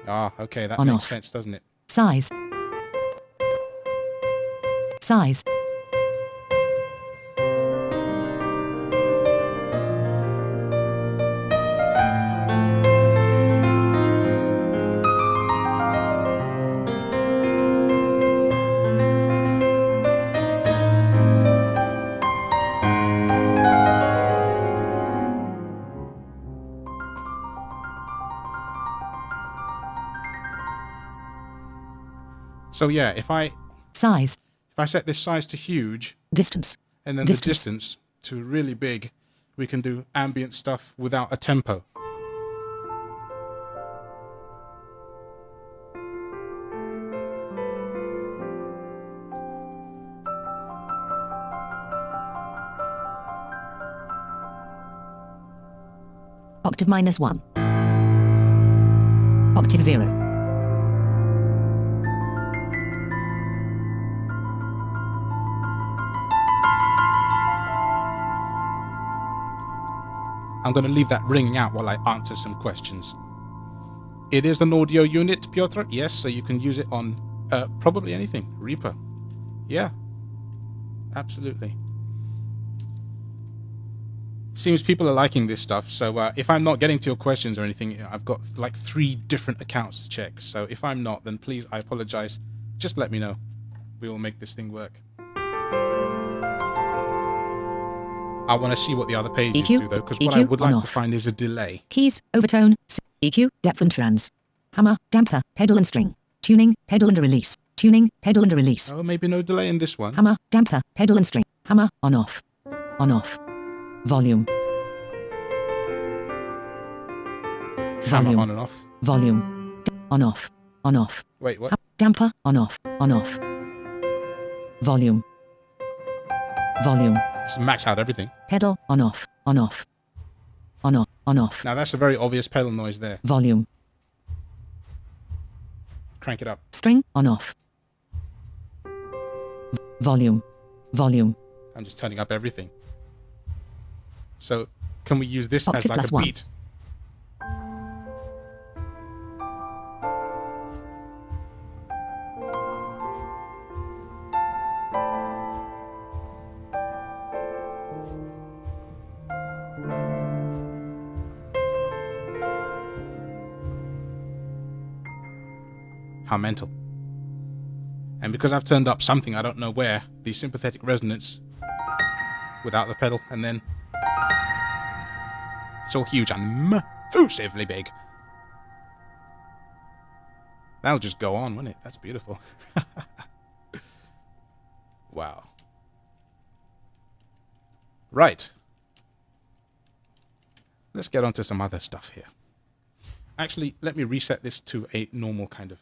Ah, okay, that On makes off. sense, doesn't it? size, size, So yeah, if I size, set this size to huge distance, and then Distance. the distance to really big, we can do ambient stuff without a tempo. octave -1, octave 0, I'm going to leave that ringing out while I answer some questions. It is an audio unit, Piotr. Yes, so you can use it on probably anything. Reaper. Yeah, absolutely. Seems people are liking this stuff, so if I'm not getting to your questions or anything, I've got like 3 different accounts to check. So if I'm not, then please, I apologize. Just let me know. We will make this thing work. I want to see what the other pages EQ, do though, because what I EQ would like on to off. find is a delay. keys, overtone, EQ, depth and trans, hammer, damper, pedal and string, tuning, pedal and a release, tuning, pedal and a release, Oh, maybe no delay in this one. hammer, damper, pedal and string, hammer, on off, volume, Hammer volume. on and off. volume, on off, Wait, what? damper, on off, volume, Just max out everything. pedal, on off, Now that's a very obvious pedal noise there. volume, Crank it up. string, on off, volume, I'm just turning up everything. So can we use this as Octave like a +1. beat? How mental. And because I've turned up something, I don't know where, the sympathetic resonance without the pedal, and then It's all huge and massively big. That'll just go on, won't it? That's beautiful. Wow. Right. Let's get on to some other stuff here. Actually, let me reset this to a normal kind of...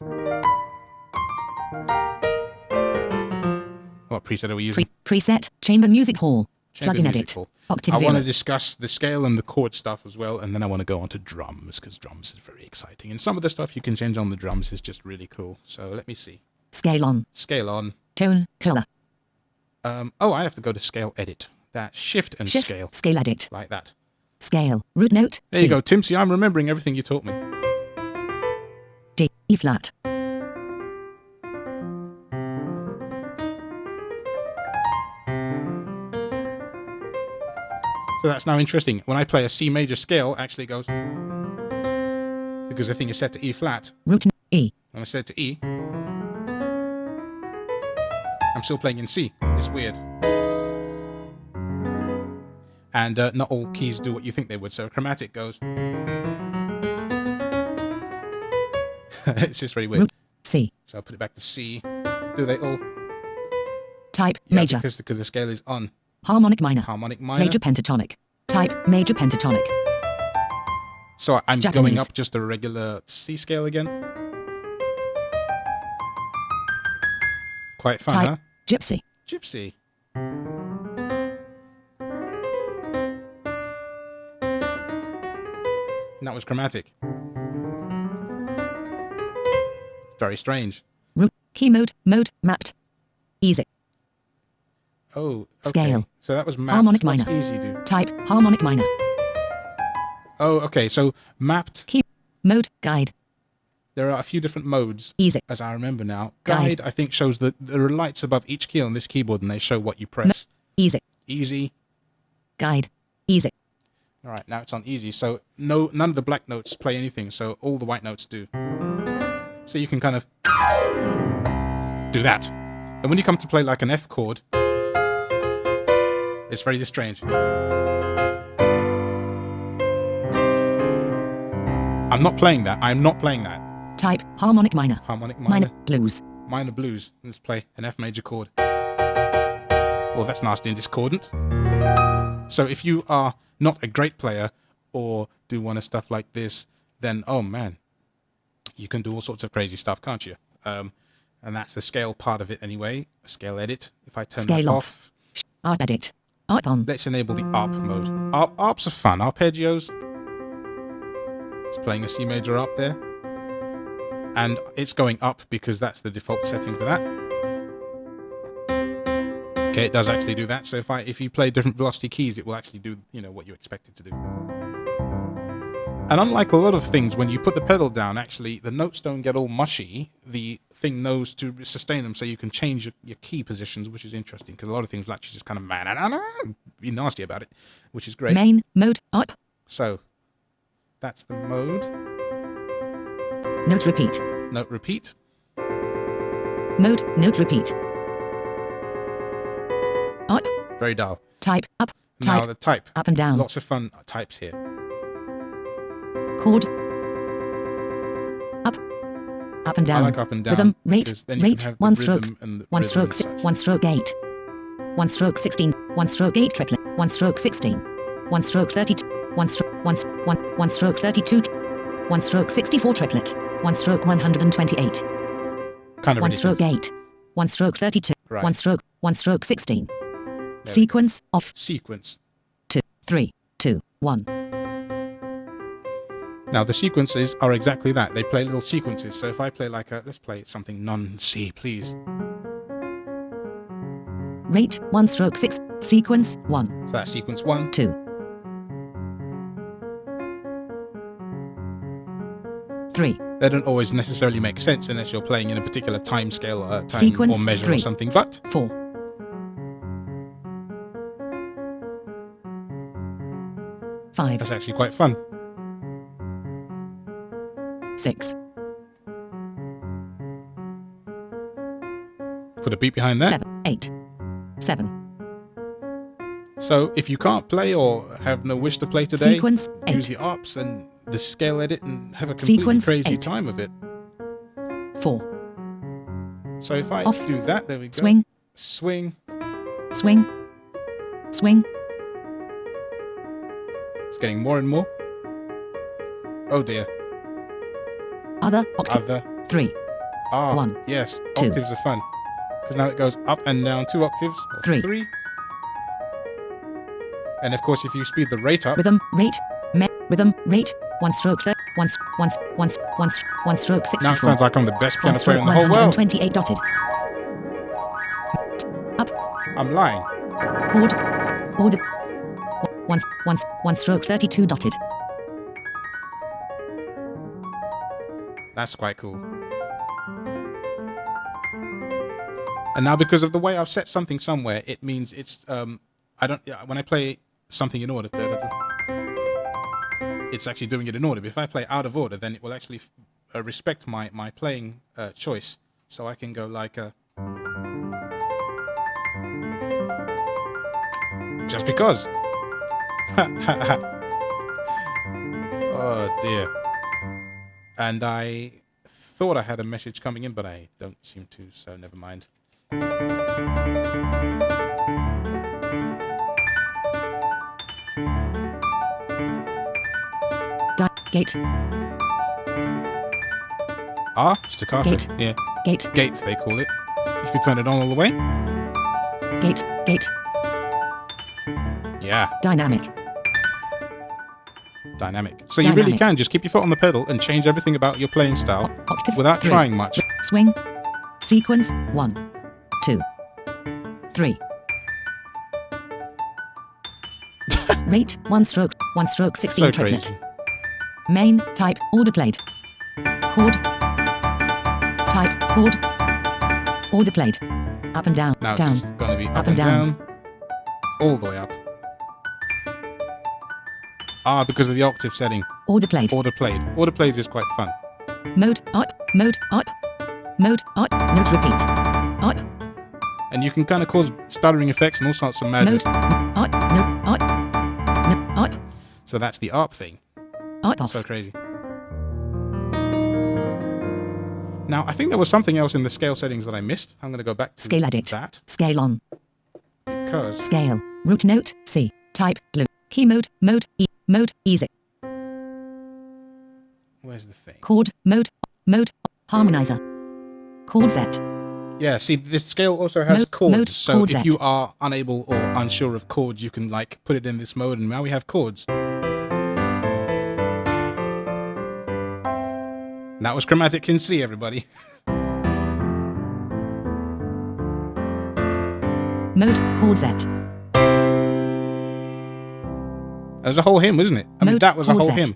What preset are we using? Preset, Chamber Music Hall. Chamber Plugin Music Edit. Hall. Octave I 0. want to discuss the scale and the chord stuff as well, and then I want to go on to drums, because drums is very exciting. And some of the stuff you can change on the drums is just really cool. So let me see. Scale on. Scale on. Tone, color. Oh, I have to go to scale edit. That shift and Shift, scale. Scale edit. Like that. Scale, root note, There C. you go, Tim. See, I'm remembering everything you taught me. D, E flat. So that's now interesting. When I play a C major scale, actually it goes... Because the thing is set to E flat. Root E. When I set it to E, I'm still playing in C. It's weird. And not all keys do what you think they would. So chromatic goes... It's just very weird. Root C. So I'll put it back to C. Do they all? Type, Yeah, major. because the scale is on. Harmonic minor. Harmonic minor. Major pentatonic. Type, major pentatonic. So I'm going Japanese. up just a regular C scale again. Quite fun, Type, huh? gypsy. Gypsy. And that was chromatic. Very strange. Root, key mode, mapped. Easy. Oh, okay. Scale. So that was mapped. Harmonic What's minor. easy do? Type, harmonic minor. Oh, okay. So mapped. Key mode, guide. There are a few different modes, Easy. as I remember now. Guide. Guide, I think, shows that there are lights above each key on this keyboard, and they show what you press. Easy. Easy. Guide. Easy. All right, now it's on easy. So none of the black notes play anything, so all the white notes do. So you can kind of do that. And when you come to play like an F chord, it's very strange. I'm not playing that. I'm not playing that. Type, harmonic minor. Harmonic minor. Blues. Minor blues. Let's play an F major chord. Well, that's nasty and discordant. So if you are not a great player or do one of stuff like this, then, oh man, you can do all sorts of crazy stuff, can't you? And that's the scale part of it anyway. Scale edit. If I turn Scale that off. Art edit. Art on. let's enable the ARP mode. ARPs are fun. Arpeggios. It's playing a C major ARP there. And it's going up because that's the default setting for that. Okay, it does actually do that. So if you play different velocity keys, it will actually do, you know, what you expect it to do. And unlike a lot of things, when you put the pedal down, actually the notes don't get all mushy. The thing knows to sustain them, so you can change your key positions, which is interesting because a lot of things will actually just kind of be nasty about it, which is great. Main mode up. So that's the mode. Note repeat. Note repeat. Mode note repeat. Up. Very dull. Type up. Now Type the type. up and down. Lots of fun types here. Chord. Up. Up and down. I like up and down. Rhythm. Rate. because then you Rate. can have the One rhythm stroke. and the One rhythm stroke. and such. One stroke 8. One stroke 16. One stroke 8 triplet. One stroke 16. One stroke 32. One stroke. One stroke 32. One stroke 64 triplet. One stroke 128. Kind of One stroke ridiculous. 8. One stroke 32. Right. One stroke 16. There we Sequence off. Sequence. 2, 3, 2, 1. Now the sequences are exactly that. They play little sequences. So if I play like a, let's play something non-C, please. Rate 1 stroke 6. Sequence 1, So that's sequence 1. 2, 3. They don't always necessarily make sense unless you're playing in a particular time scale or time Sequence or measure 3, or something. But 4. 5, that's actually quite fun. 6, Put a beat behind that. 7, 8, 7, So if you can't play or have no wish to play today, Sequence use 8. the ARPs and the scale edit and have a completely Sequence crazy 8. time of it. 4. So if I Off. do that, there we go. Swing. Swing. Swing. Swing. It's getting more and more. Oh dear. Other. Octave. Other. 3. Ah, 1. yes. 2. Octaves are fun. Because now it goes up and down 2 octaves. Or 3. 3. And of course, if you speed the rate up, Rhythm. Rate. Rhythm. Rate. 1 stroke. 1 stroke. 64. now it sounds like I'm the best 1 piano player stroke. in the whole world. 128 dotted. I'm lying. Chord. Order. 1 stroke. 32 dotted. That's quite cool. And now because of the way I've set something somewhere, it means it's I don't when I play something in order, it's actually doing it in order. But if I play out of order, then it will actually respect my playing choice. So I can go like just because. Oh dear. And I thought I had a message coming in, but I don't seem to, so never mind. Gate. Ah, staccato. Gate. Yeah. Gate. Gate, they call it. If you turn it on all the way. Gate. Gate. Yeah. Dynamic. Dynamic. So you really Dynamic. can just keep your foot on the pedal and change everything about your playing style Octaves. without 3. trying much. Swing. Sequence. 1. 2. 3. Rate. 1 stroke. 1 stroke. 16 So triplet. crazy. Main. Type. Order played. Chord. Type. Chord. Order played. Up and down. Now down. it's just going to be up and down. all the way up. Ah, because of the octave setting. Order played. Order played. Order plays is quite fun. Mode. Up. Mode. Up. Mode. Up. Note repeat. Up. And you can kind of cause stuttering effects and all sorts of madness. Mode. Up. No. Up. No. Up. So that's the ARP thing. Up. Off. So crazy. Now, I think there was something else in the scale settings that I missed. I'm going to go back to Scale edit. that Scale on. because Scale. Root note. C. Type. Blue. Key mode. Mode. E. Mode. Easy. where's the thing? Chord. Mode. Mode. Harmonizer. Chord set. Yeah, see, this scale also has Mode- chords. mode So chord if set. you are unable or unsure of chords, you can like put it in this mode, and now we have chords. That was chromatic in C, everybody. Mode. Chord set. That was a whole hymn, wasn't it? I mean, Mode that was a chord whole set. hymn.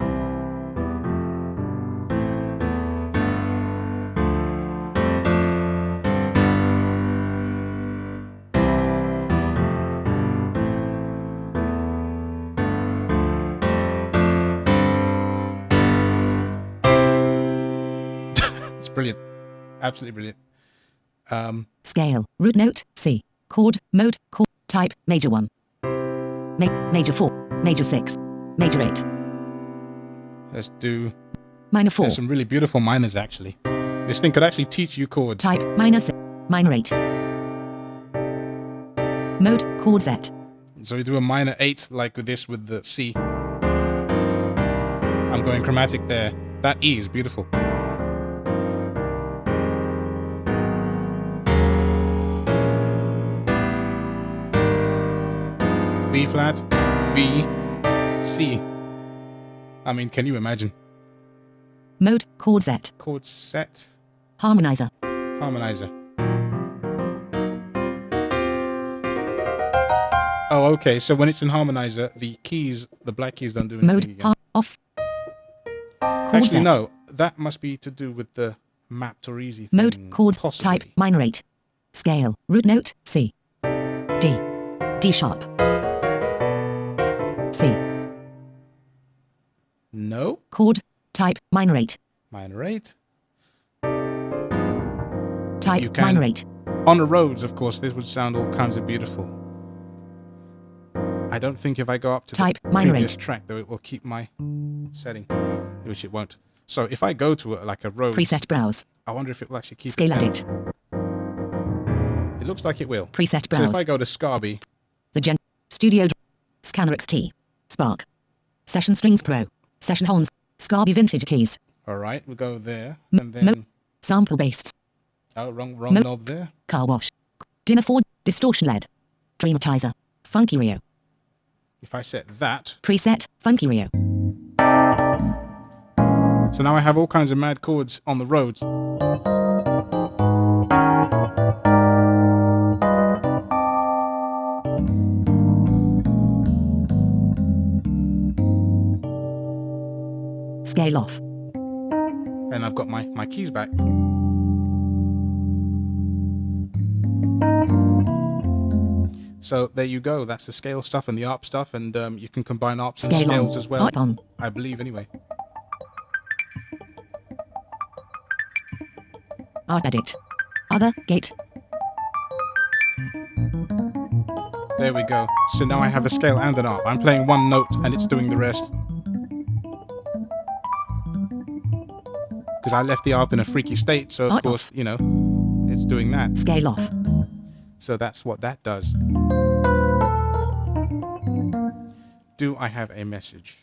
It's brilliant. Absolutely brilliant. Scale. Root note. C. Chord. Mode. Chord. Type. Major 1. Major 4. Major 6. Major 8. Let's do... Minor 4. There's some really beautiful minors, actually. This thing could actually teach you chords. Type. Minor 6. Minor 8. Mode. Chord set. So we do a minor 8 like with this with the C. I'm going chromatic there. That E is beautiful. B flat, B, C. I mean, can you imagine? Mode. Chord set. Chord set, Harmonizer. harmonizer. Oh, okay. So when it's in harmonizer, the keys, the black keys don't do anything Mode. again. Off. Chord Actually, set. no. That must be to do with the mapped or easy thing. Mode. Chord. Possibly. Type. Minor 8. Scale. Root note. C. D. D sharp. C. No. Chord. Type. Minor 8. Minor 8. Type. You can- Minor 8. On the roads, of course, this would sound all kinds of beautiful. I don't think if I go up to Type, the minor previous 8. track, though, it will keep my setting, which it won't. So if I go to like a road, Preset browse. I wonder if it will actually keep Scale it down. edit. It looks like it will. Preset So if browse. I go to Scarby, The Gen Studio Scanner XT. Spark. Session Strings Pro. Session Horns. Scarby Vintage Keys. all right, we'll go there, and then Sample based. oh, wrong knob there. Car wash. Dinner Ford. Distortion LED. Dramatizer. Funky Rio. If I set that, Preset. Funky Rio. so now I have all kinds of mad chords on the roads. Scale off. And I've got my keys back. So there you go. That's the scale stuff and the ARP stuff, and you can combine ARPs and Scale scales on. as well. ARP on. I believe, anyway. ARP edit. Other gate. There we go. So now I have a scale and an ARP. I'm playing one note, and it's doing the rest. Because I left the ARP in a freaky state, so of ARP course, you know, it's doing that. Scale off. So that's what that does. Do I have a message?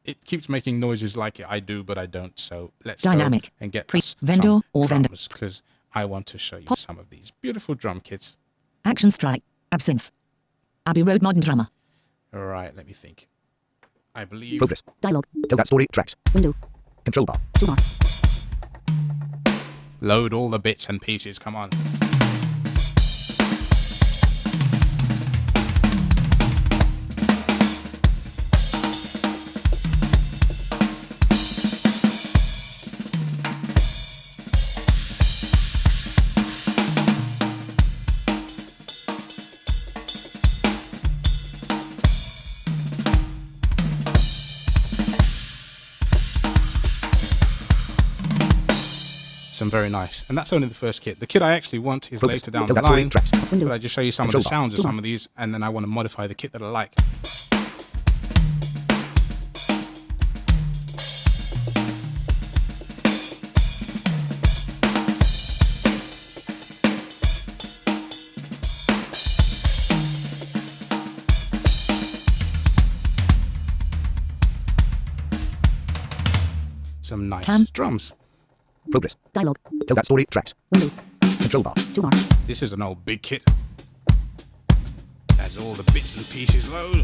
It keeps making noises like I do, but I don't. So let's Dynamic. go and get Vendor some or vendor. drums, because I want to show you some of these beautiful drum kits. Action Strike. Absinthe. Abbey Road Modern Drummer. All right, let me think. I believe Progress. Dialogue. Tell that story. Tracks. Window. Control bar. Toolbar. load all the bits and pieces. Come on. Some very nice. And that's only the first kit. The kit I actually want is later down the line. But I just show you some of the sounds of some of these, and then I want to modify the kit that I like. Some nice drums. Progress. Dialogue. Tell that story. Tracks. Window. Control bar. Toolbar. This is an old big kit. Has all the bits and pieces load.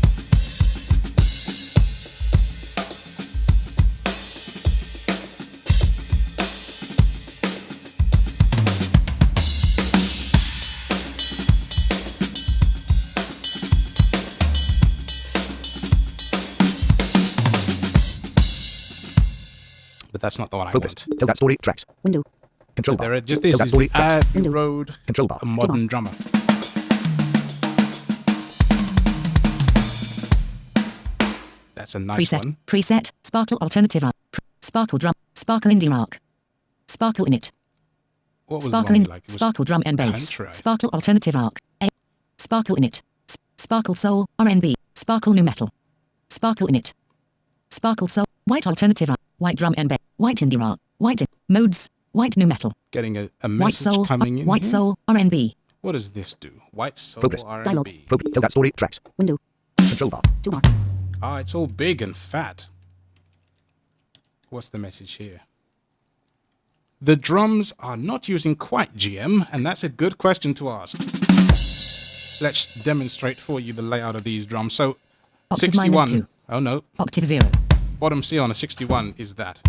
But that's not the one I Progress. want. Tell that story. Tracks. Window. Control There bar. are just Tell this that is story. the Tracks. Abbey Road, Control bar. a modern drummer. That's a nice Preset. one. Preset. Sparkle alternative arc. Sparkle drum. Sparkle indie arc. Sparkle init. What was Sparkle the one in. you liked? It was Sparkle drum and bass. country. Sparkle alternative arc. A. Sparkle init. Sparkle soul R&B. Sparkle new metal. Sparkle init. Sparkle soul. White alternative arc. White drum and bass. White indie arc. White modes. White new metal. Getting a White message soul. coming in White here. soul R&B. What does this do? White soul Progress. Dialogue. R&B. Progress. Tell that story. Tracks. Window. Control bar. Toolbar. Ah, it's all big and fat. What's the message here? The drums are not using quite GM, and that's a good question to ask. Let's demonstrate for you the layout of these drums. So, Octave 61. -2. Oh no. Octave 0. Bottom C on a 61 is that.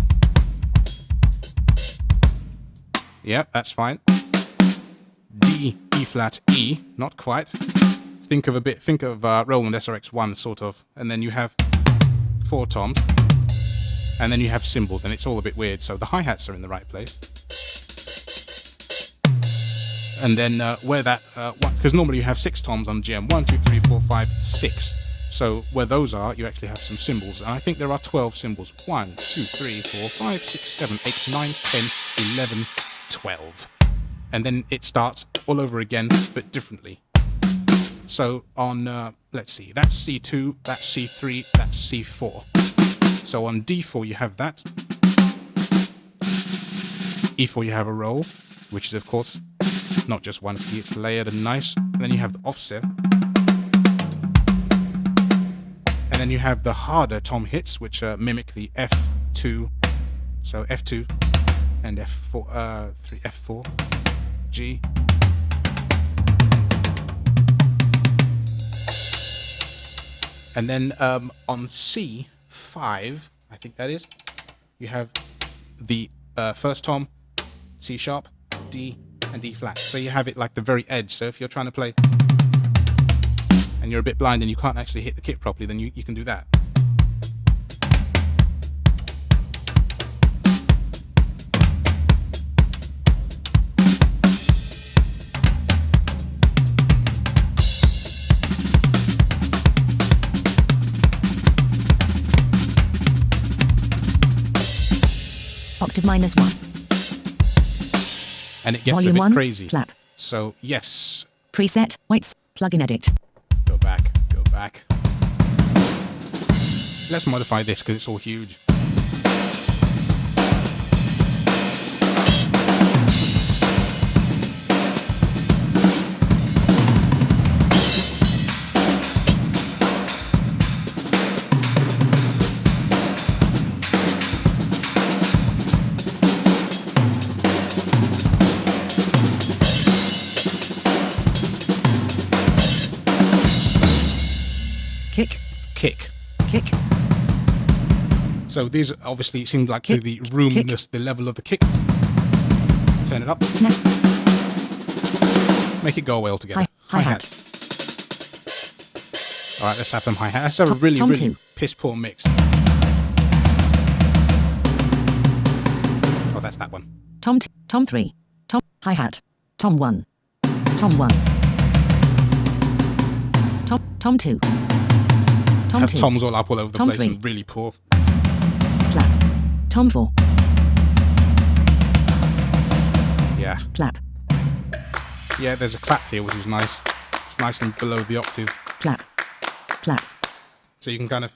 Yep, that's fine. D, E flat, E, not quite. Think of Roland SRX1 sort of, and then you have 4 toms, and then you have cymbals, and it's all a bit weird. So the hi-hats are in the right place, and then where that because normally you have 6 toms on GM, 1, 2, 3, 4, 5, 6. So where those are, you actually have some cymbals, and I think there are 12 cymbals. 1, 2, 3, 4, 5, 6, 7, 8, 9, 10, 11, 12, and then it starts all over again, but differently. So on, let's see, that's C2, that's C3, that's C4. So on D4 you have that. E4 you have a roll, which is of course not just one key, it's layered and nice. And then you have the offset. And then you have the harder tom hits, which mimic the F2. So F2 and F4, F4, G. And then on C5, I think that is, you have the first tom, C sharp, D, and D flat. So you have it like the very edge. So if you're trying to play and you're a bit blind and you can't actually hit the kick properly, then you can do that. Octave -1. And it gets Volume a bit 1, crazy. clap. So yes, Preset, whites, plugin edit. go back, go back. Let's modify this because it's all huge. Kick, Kick. kick, So these obviously seem like to Kick, the room, kick. the level of the kick. Turn it up. snap, Make it go away altogether. hi-hat. All right, let's have some hi-hat. Let's have a really, Tom really 2. piss poor mix. Oh, that's that one. Tom 2, Tom 3, Tom, hi-hat, Tom 1, Tom 1, Tom 2, Tom Have 2, toms all up all over the Tom place 3. and really poor. clap, Tom 4, Yeah. clap, Yeah, there's a clap here, which is nice. It's nice and below the octave. clap, clap, So you can kind of...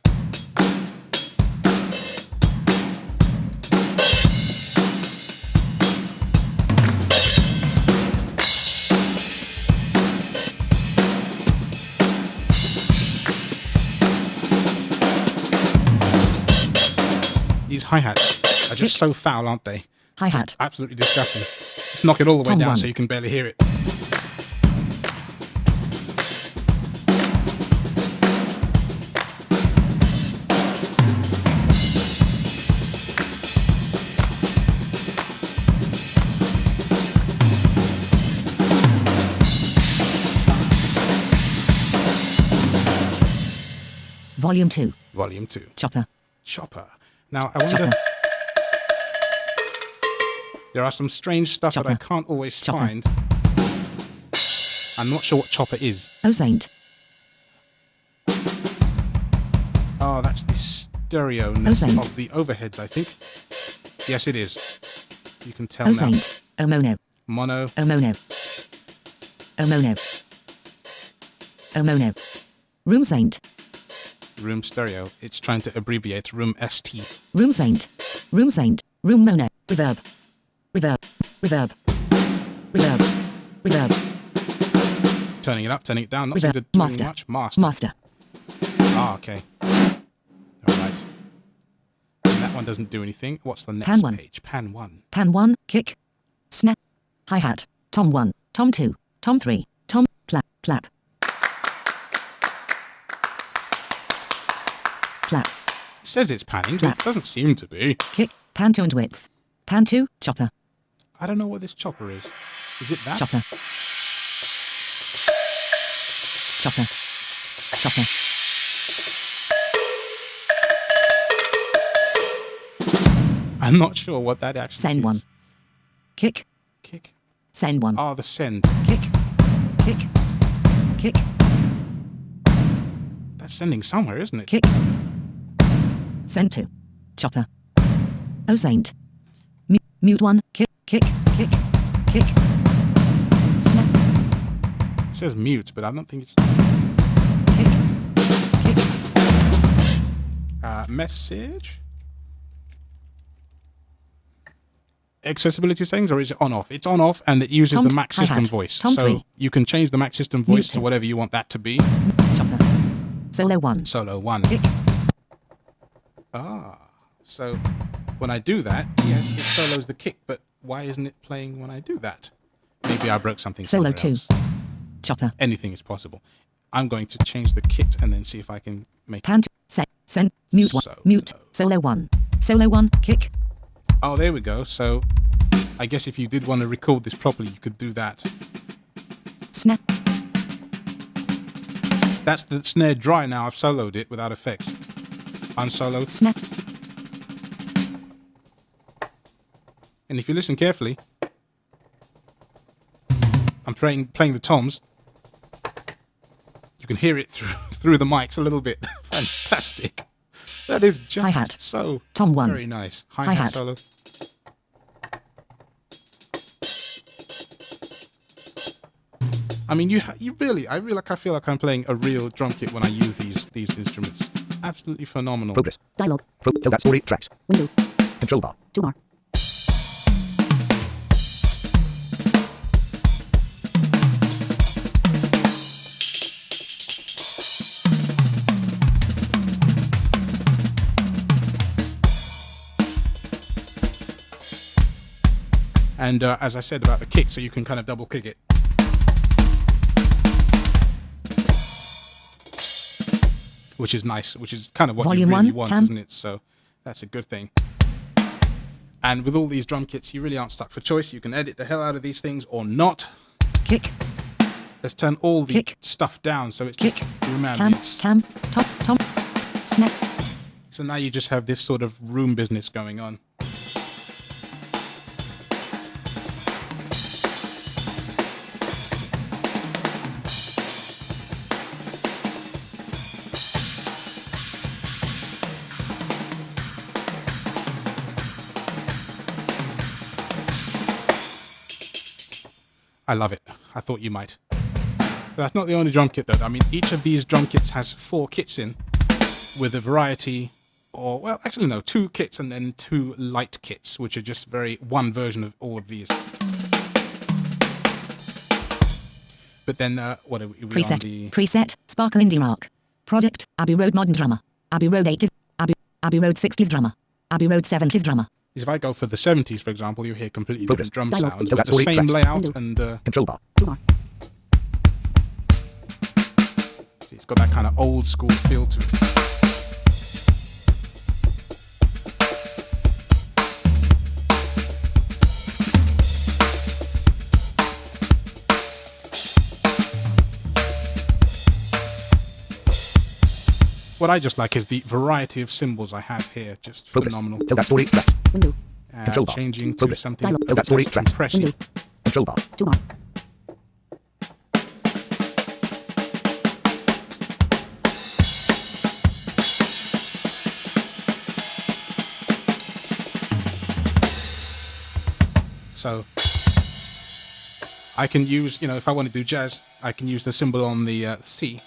These hi-hats are just Kick. so foul, aren't they? hi-hat, Just absolutely disgusting. Just knock it all the way Tom down 1. so you can barely hear it. Volume 2, Volume 2. chopper, Chopper. Now, I wonder... chopper, There are some strange stuff that I Chopper. can't always Chopper. find. I'm not sure what chopper is. oh saint, Oh, that's the stereo-ness saint. of the overheads, I think. Yes, it is. You can tell oh now. saint, oh mono, Mono. oh mono, oh mono, oh mono, room saint, Room stereo. It's trying to abbreviate room ST. room saint, room saint, room mono, reverb, reverb, reverb, reverb, reverb, Turning it up, turning it down. Not Reverb. seem to do Master. much. Master. master, Ah, okay. All right. And that one doesn't do anything. What's the next Pan 1. page? Pan 1. pan 1, kick, snap, hi-hat, tom 1, tom 2, tom 3, tom, clap, clap, clap, It says it's panning, but Clap. it doesn't seem to be. kick, pan 2 and width, pan 2, chopper, I don't know what this chopper is. Is it that? chopper, chopper, chopper, I'm not sure what that actually send is. 1, kick, Kick. send 1, Oh, the send. kick, kick, kick, That's sending somewhere, isn't it? kick, send 2, chopper, oh saint, mute 1, kick, kick, kick, kick, snap, It says mute, but I don't think it's... Message? Accessibility settings, or is it on off? It's on off, and it uses the Mac system voice. So you can change the Mac system voice to whatever you want that to be. Chopper. Solo 1. Solo 1. Kick. Ah, so when I do that, yes, it solos the kick, but why isn't it playing when I do that? Maybe I broke something. Solo somewhere 2. else. Chopper. Anything is possible. I'm going to change the kit and then see if I can make Pan 2. Send. Mute 1. Mute. Solo 1. Solo 1. Kick. Oh, there we go. So I guess if you did want to record this properly, you could do that. Snap. That's the snare dry now. I've soloed it without effects. Unsoloed. Snap. And if you listen carefully, I'm playing the toms. You can hear it through the mics a little bit. Fantastic. That is just Hi-hat. so Tom 1. very nice. Hi-hat solo. I mean, I feel like I'm playing a real drum kit when I use these instruments. Absolutely phenomenal. Progress. Dialogue. Tell that story. Tracks. Window. Control bar. Toolbar. And as I said about the kick, so you can kind of double kick it. Which is nice, which is kind of what Volume you really 1, want, 10. isn't it? So that's a good thing. And with all these drum kits, you really aren't stuck for choice. You can edit the hell out of these things or not. Kick. Let's turn all the Kick. stuff down so it's Kick. just, remember, Tam. it's, Tam. Top. Tom. Snap. so now you just have this sort of room business going on. I love it. I thought you might. But that's not the only drum kit though. I mean, each of these drum kits has 4 kits in with a variety, or, well, actually no, 2 kits and then 2 light kits, which are just one version of all of these. But then, what are we Preset. on the... Preset. Sparkle Indie Rock. Product. Abbey Road Modern Drummer. Abbey Road 80s. Abbey Road 60s Drummer. Abbey Road 70s Drummer. If I go for the 70s, for example, you hear completely Progress. different drum Dialogue. sounds Tell with that the story. same Tracks. layout Window. and Control bar. Toolbar. it's got that kind of old school feel to it. What I just like is the variety of cymbals I have here, just Progress. phenomenal. Tell that story. Tracks. Window. Control bar. Changing to Progress. something Dialogue. Tell that story. less Tracks. compressive. Window. Control bar. Toolbar. So I can use, if I want to do jazz, I can use the cymbal on the C.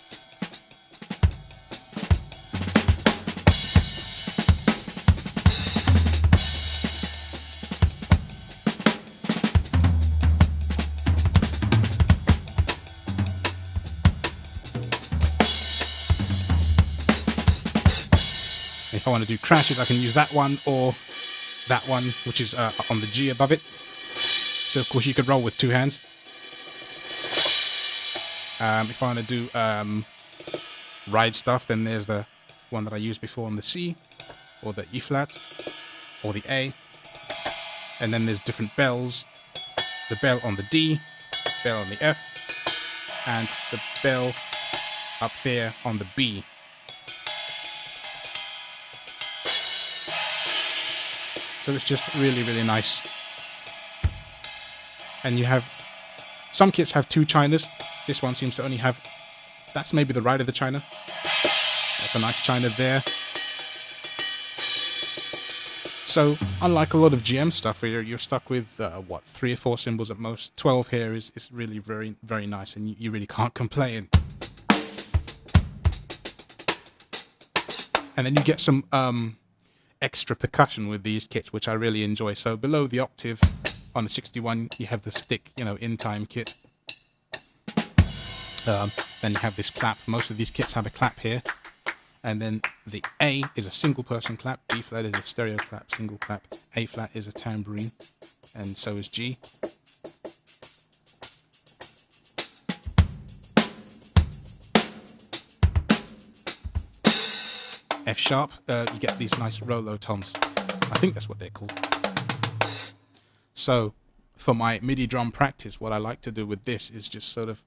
If I want to do crashes, I can use that one or that one, which is on the G above it. So of course you could roll with 2 hands. If I want to do ride stuff, then there's the one that I used before on the C, or the E flat, or the A. And then there's different bells. The bell on the D, bell on the F, and the bell up there on the B. So it's just really, really nice. And you have, some kits have 2 chinas. This one seems to only have, that's maybe the right of the china. That's a nice china there. So unlike a lot of GM stuff where you're stuck with, what, 3 or 4 cymbals at most, 12 here is really very, very nice, and you really can't complain. And then you get some extra percussion with these kits, which I really enjoy. So below the octave on the 61, you have the stick, in time kit. Then you have this clap. Most of these kits have a clap here. And then the A is a single person clap, B flat is a stereo clap, single clap, A flat is a tambourine, and so is G. F sharp, you get these nice Rolo toms. I think that's what they're called. So for my MIDI drum practice, what I like to do with this is just sort of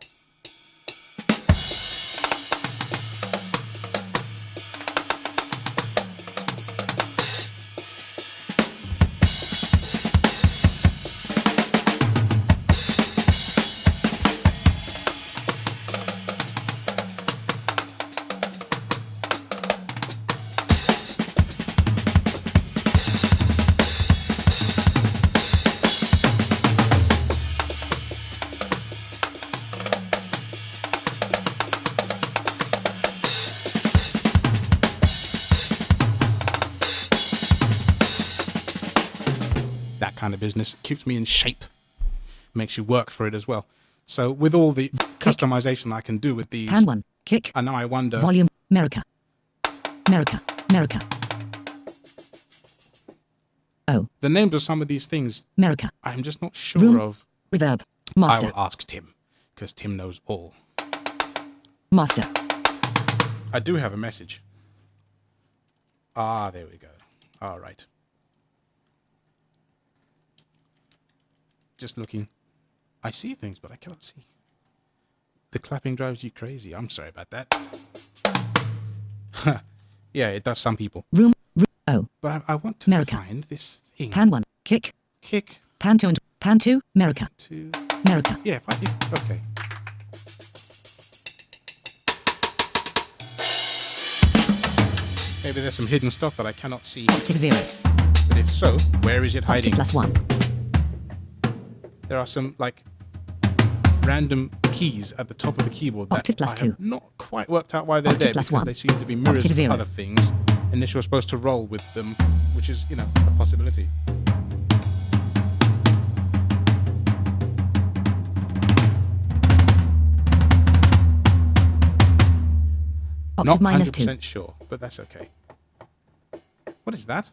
kind of business. It keeps me in shape, makes you work for it as well. So with all the customization I can do with these, Pan 1, kick, and now I wonder, volume, America, America, America. Oh, the names of some of these things, America, I'm just not sure room, of. reverb, I master, will ask Tim, because Tim knows all. master, I do have a message. Ah, there we go. All right. Just looking. I see things, but I cannot see. The clapping drives you crazy. I'm sorry about that. Yeah, it does some people. room, oh, But I want to America. find this thing. Pan 1, kick, Kick Pan 2 and Pan 2, America, to... America, Yeah, okay. Maybe there's some hidden stuff that I cannot see. octave 0, But if so, where is it hiding? octave plus 1, There are some, like, random keys at the top of the keyboard that Octave plus I have 2. not quite worked out why they're Octave there, plus because 1. they seem to be mirrors Octave of 0. other things, and you're supposed to roll with them, which is, a possibility. octave Not minus 2, 100% sure, but that's okay. What is that?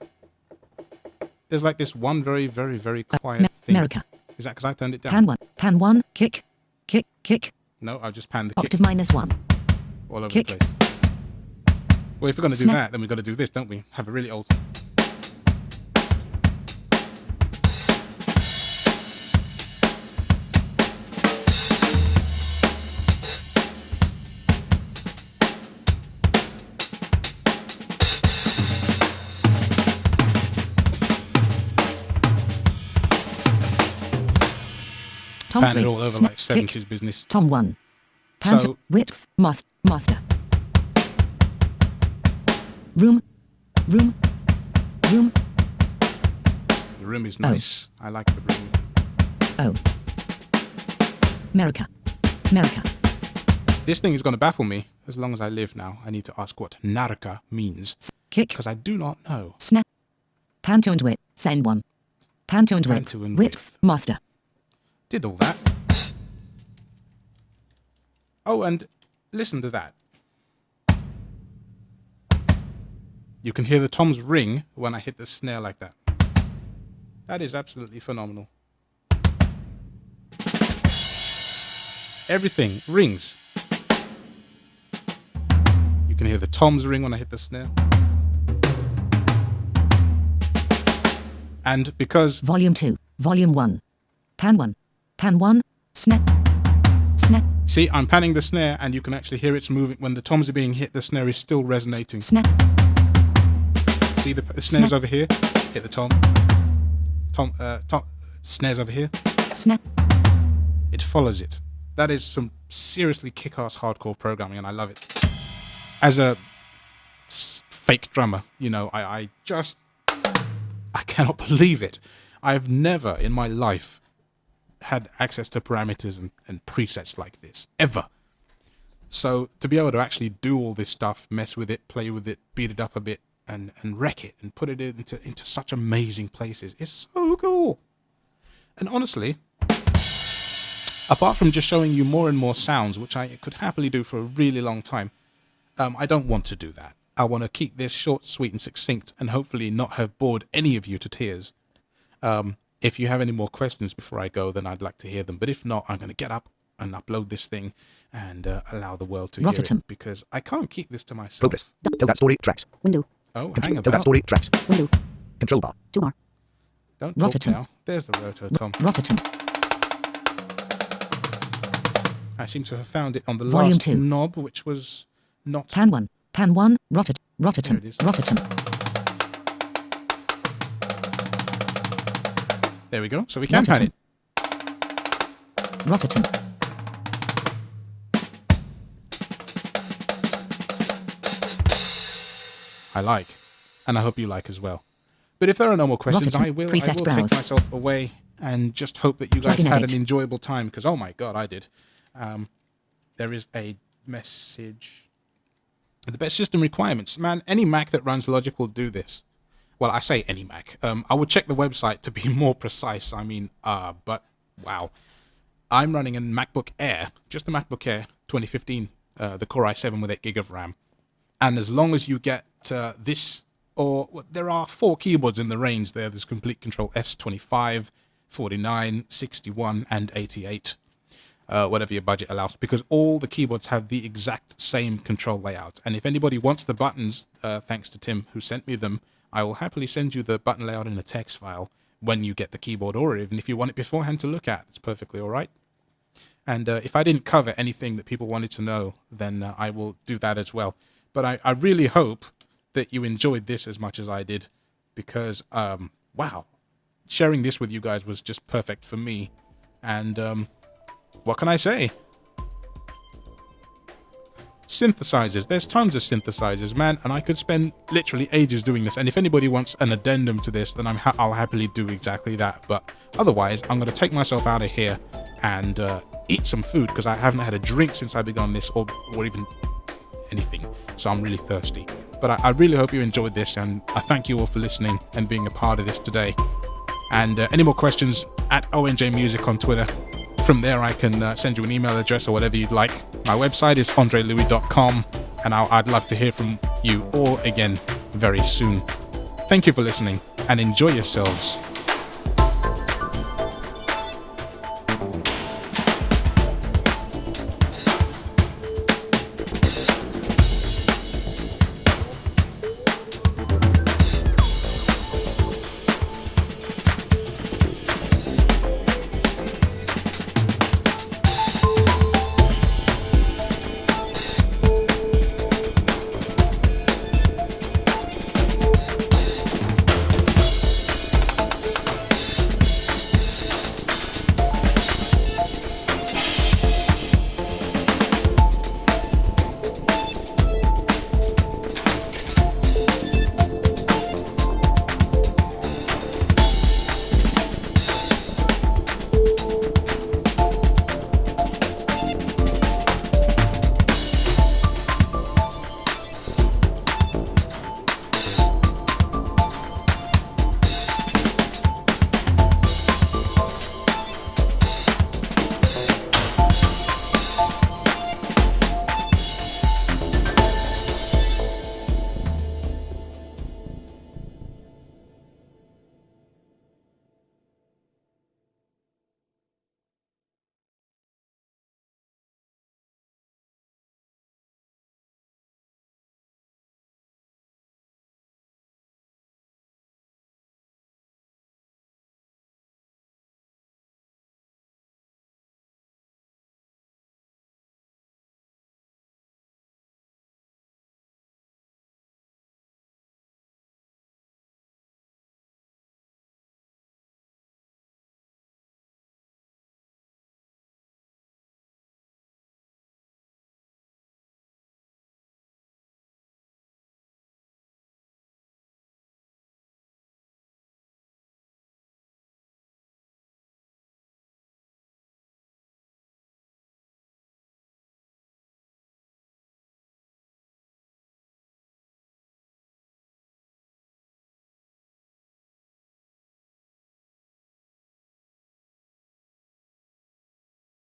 There's like this one very, very, very quiet thing. America, Is that because I turned it down? Pan 1, kick, kick, kick, No, I've just panned the kick octave minus 1, all over kick. the place. Well, if we're going to do Snap. that, then we've got to do this, don't we? Have a really old... Tom Pan 3, it all over snap, like kick, 70s business. Tom 1, Pan So- 2, width, master, room, room, room, The room is nice. I like the room. oh, America, America, This thing is going to baffle me as long as I live now. I need to ask what narka means, kick, because I do not know. snap, Pan 2 and width, send 1, Pan 2 and Pan width, 2 and width, master, Did all that. Oh, and listen to that. You can hear the toms ring when I hit the snare like that. That is absolutely phenomenal. Everything rings. You can hear the toms ring when I hit the snare. And because volume 2, volume 1, Pan 1, snap, snap, see, I'm panning the snare and you can actually hear it's moving. When the toms are being hit, the snare is still resonating. snap, See the snares Snap. over here? Hit the tom. Snares over here. snap, It follows it. That is some seriously kick-ass hardcore programming and I love it. As a fake drummer, I I cannot believe it. I've never in my life had access to parameters and presets like this, ever. So to be able to actually do all this stuff, mess with it, play with it, beat it up a bit, and wreck it, and put it into such amazing places, is so cool. And honestly, apart from just showing you more and more sounds, which I could happily do for a really long time, I don't want to do that. I want to keep this short, sweet, and succinct, and hopefully not have bored any of you to tears. If you have any more questions before I go, then I'd like to hear them. But if not, I'm going to get up and upload this thing and allow the world to hear it, because I can't keep this to myself. Progress. Tell that story. Tracks. Window. Oh, Tell hang that about. story. Tracks. Window. Control bar. Toolbar. Don't talk Rototom. now. There's the Rototom. Rototom. I seem to have found it on the Volume last 2. knob, which was not... Pan 1. Pan 1. There Rototom. it is. Rototom. There we go. So we can pan it. Rototom. I like. And I hope you like as well. But if there are no more questions, Rototom. I will Preset take browse. myself away and just hope that you guys Plugin had an edit. enjoyable time, because, oh my God, I did. There is a message. The best system requirements. Man, any Mac that runs Logic will do this. Well, I say any Mac. I would check the website to be more precise. I mean, but wow. I'm running a MacBook Air, just a MacBook Air 2015, the Core i7 with 8 gig of RAM. And as long as you get this, or well, there are 4 keyboards in the range there. There's Komplete Kontrol S25, 49, 61, and 88. Whatever your budget allows, because all the keyboards have the exact same control layout. And if anybody wants the buttons, thanks to Tim who sent me them, I will happily send you the button layout in a text file when you get the keyboard, or even if you want it beforehand to look at, it's perfectly all right. And if I didn't cover anything that people wanted to know, then I will do that as well. But I really hope that you enjoyed this as much as I did, because, wow, sharing this with you guys was just perfect for me. And what can I say? Synthesizers. There's tons of synthesizers, man, and I could spend literally ages doing this. And if anybody wants an addendum to this, then I'll happily do exactly that. But otherwise, I'm going to take myself out of here and eat some food, because I haven't had a drink since I began this, or even anything. So I'm really thirsty. But I really hope you enjoyed this, and I thank you all for listening and being a part of this today. And any more questions, at ONJ Music on Twitter. From there, I can send you an email address or whatever you'd like. My website is andrelouis.com, and I'd love to hear from you all again very soon. Thank you for listening, and enjoy yourselves.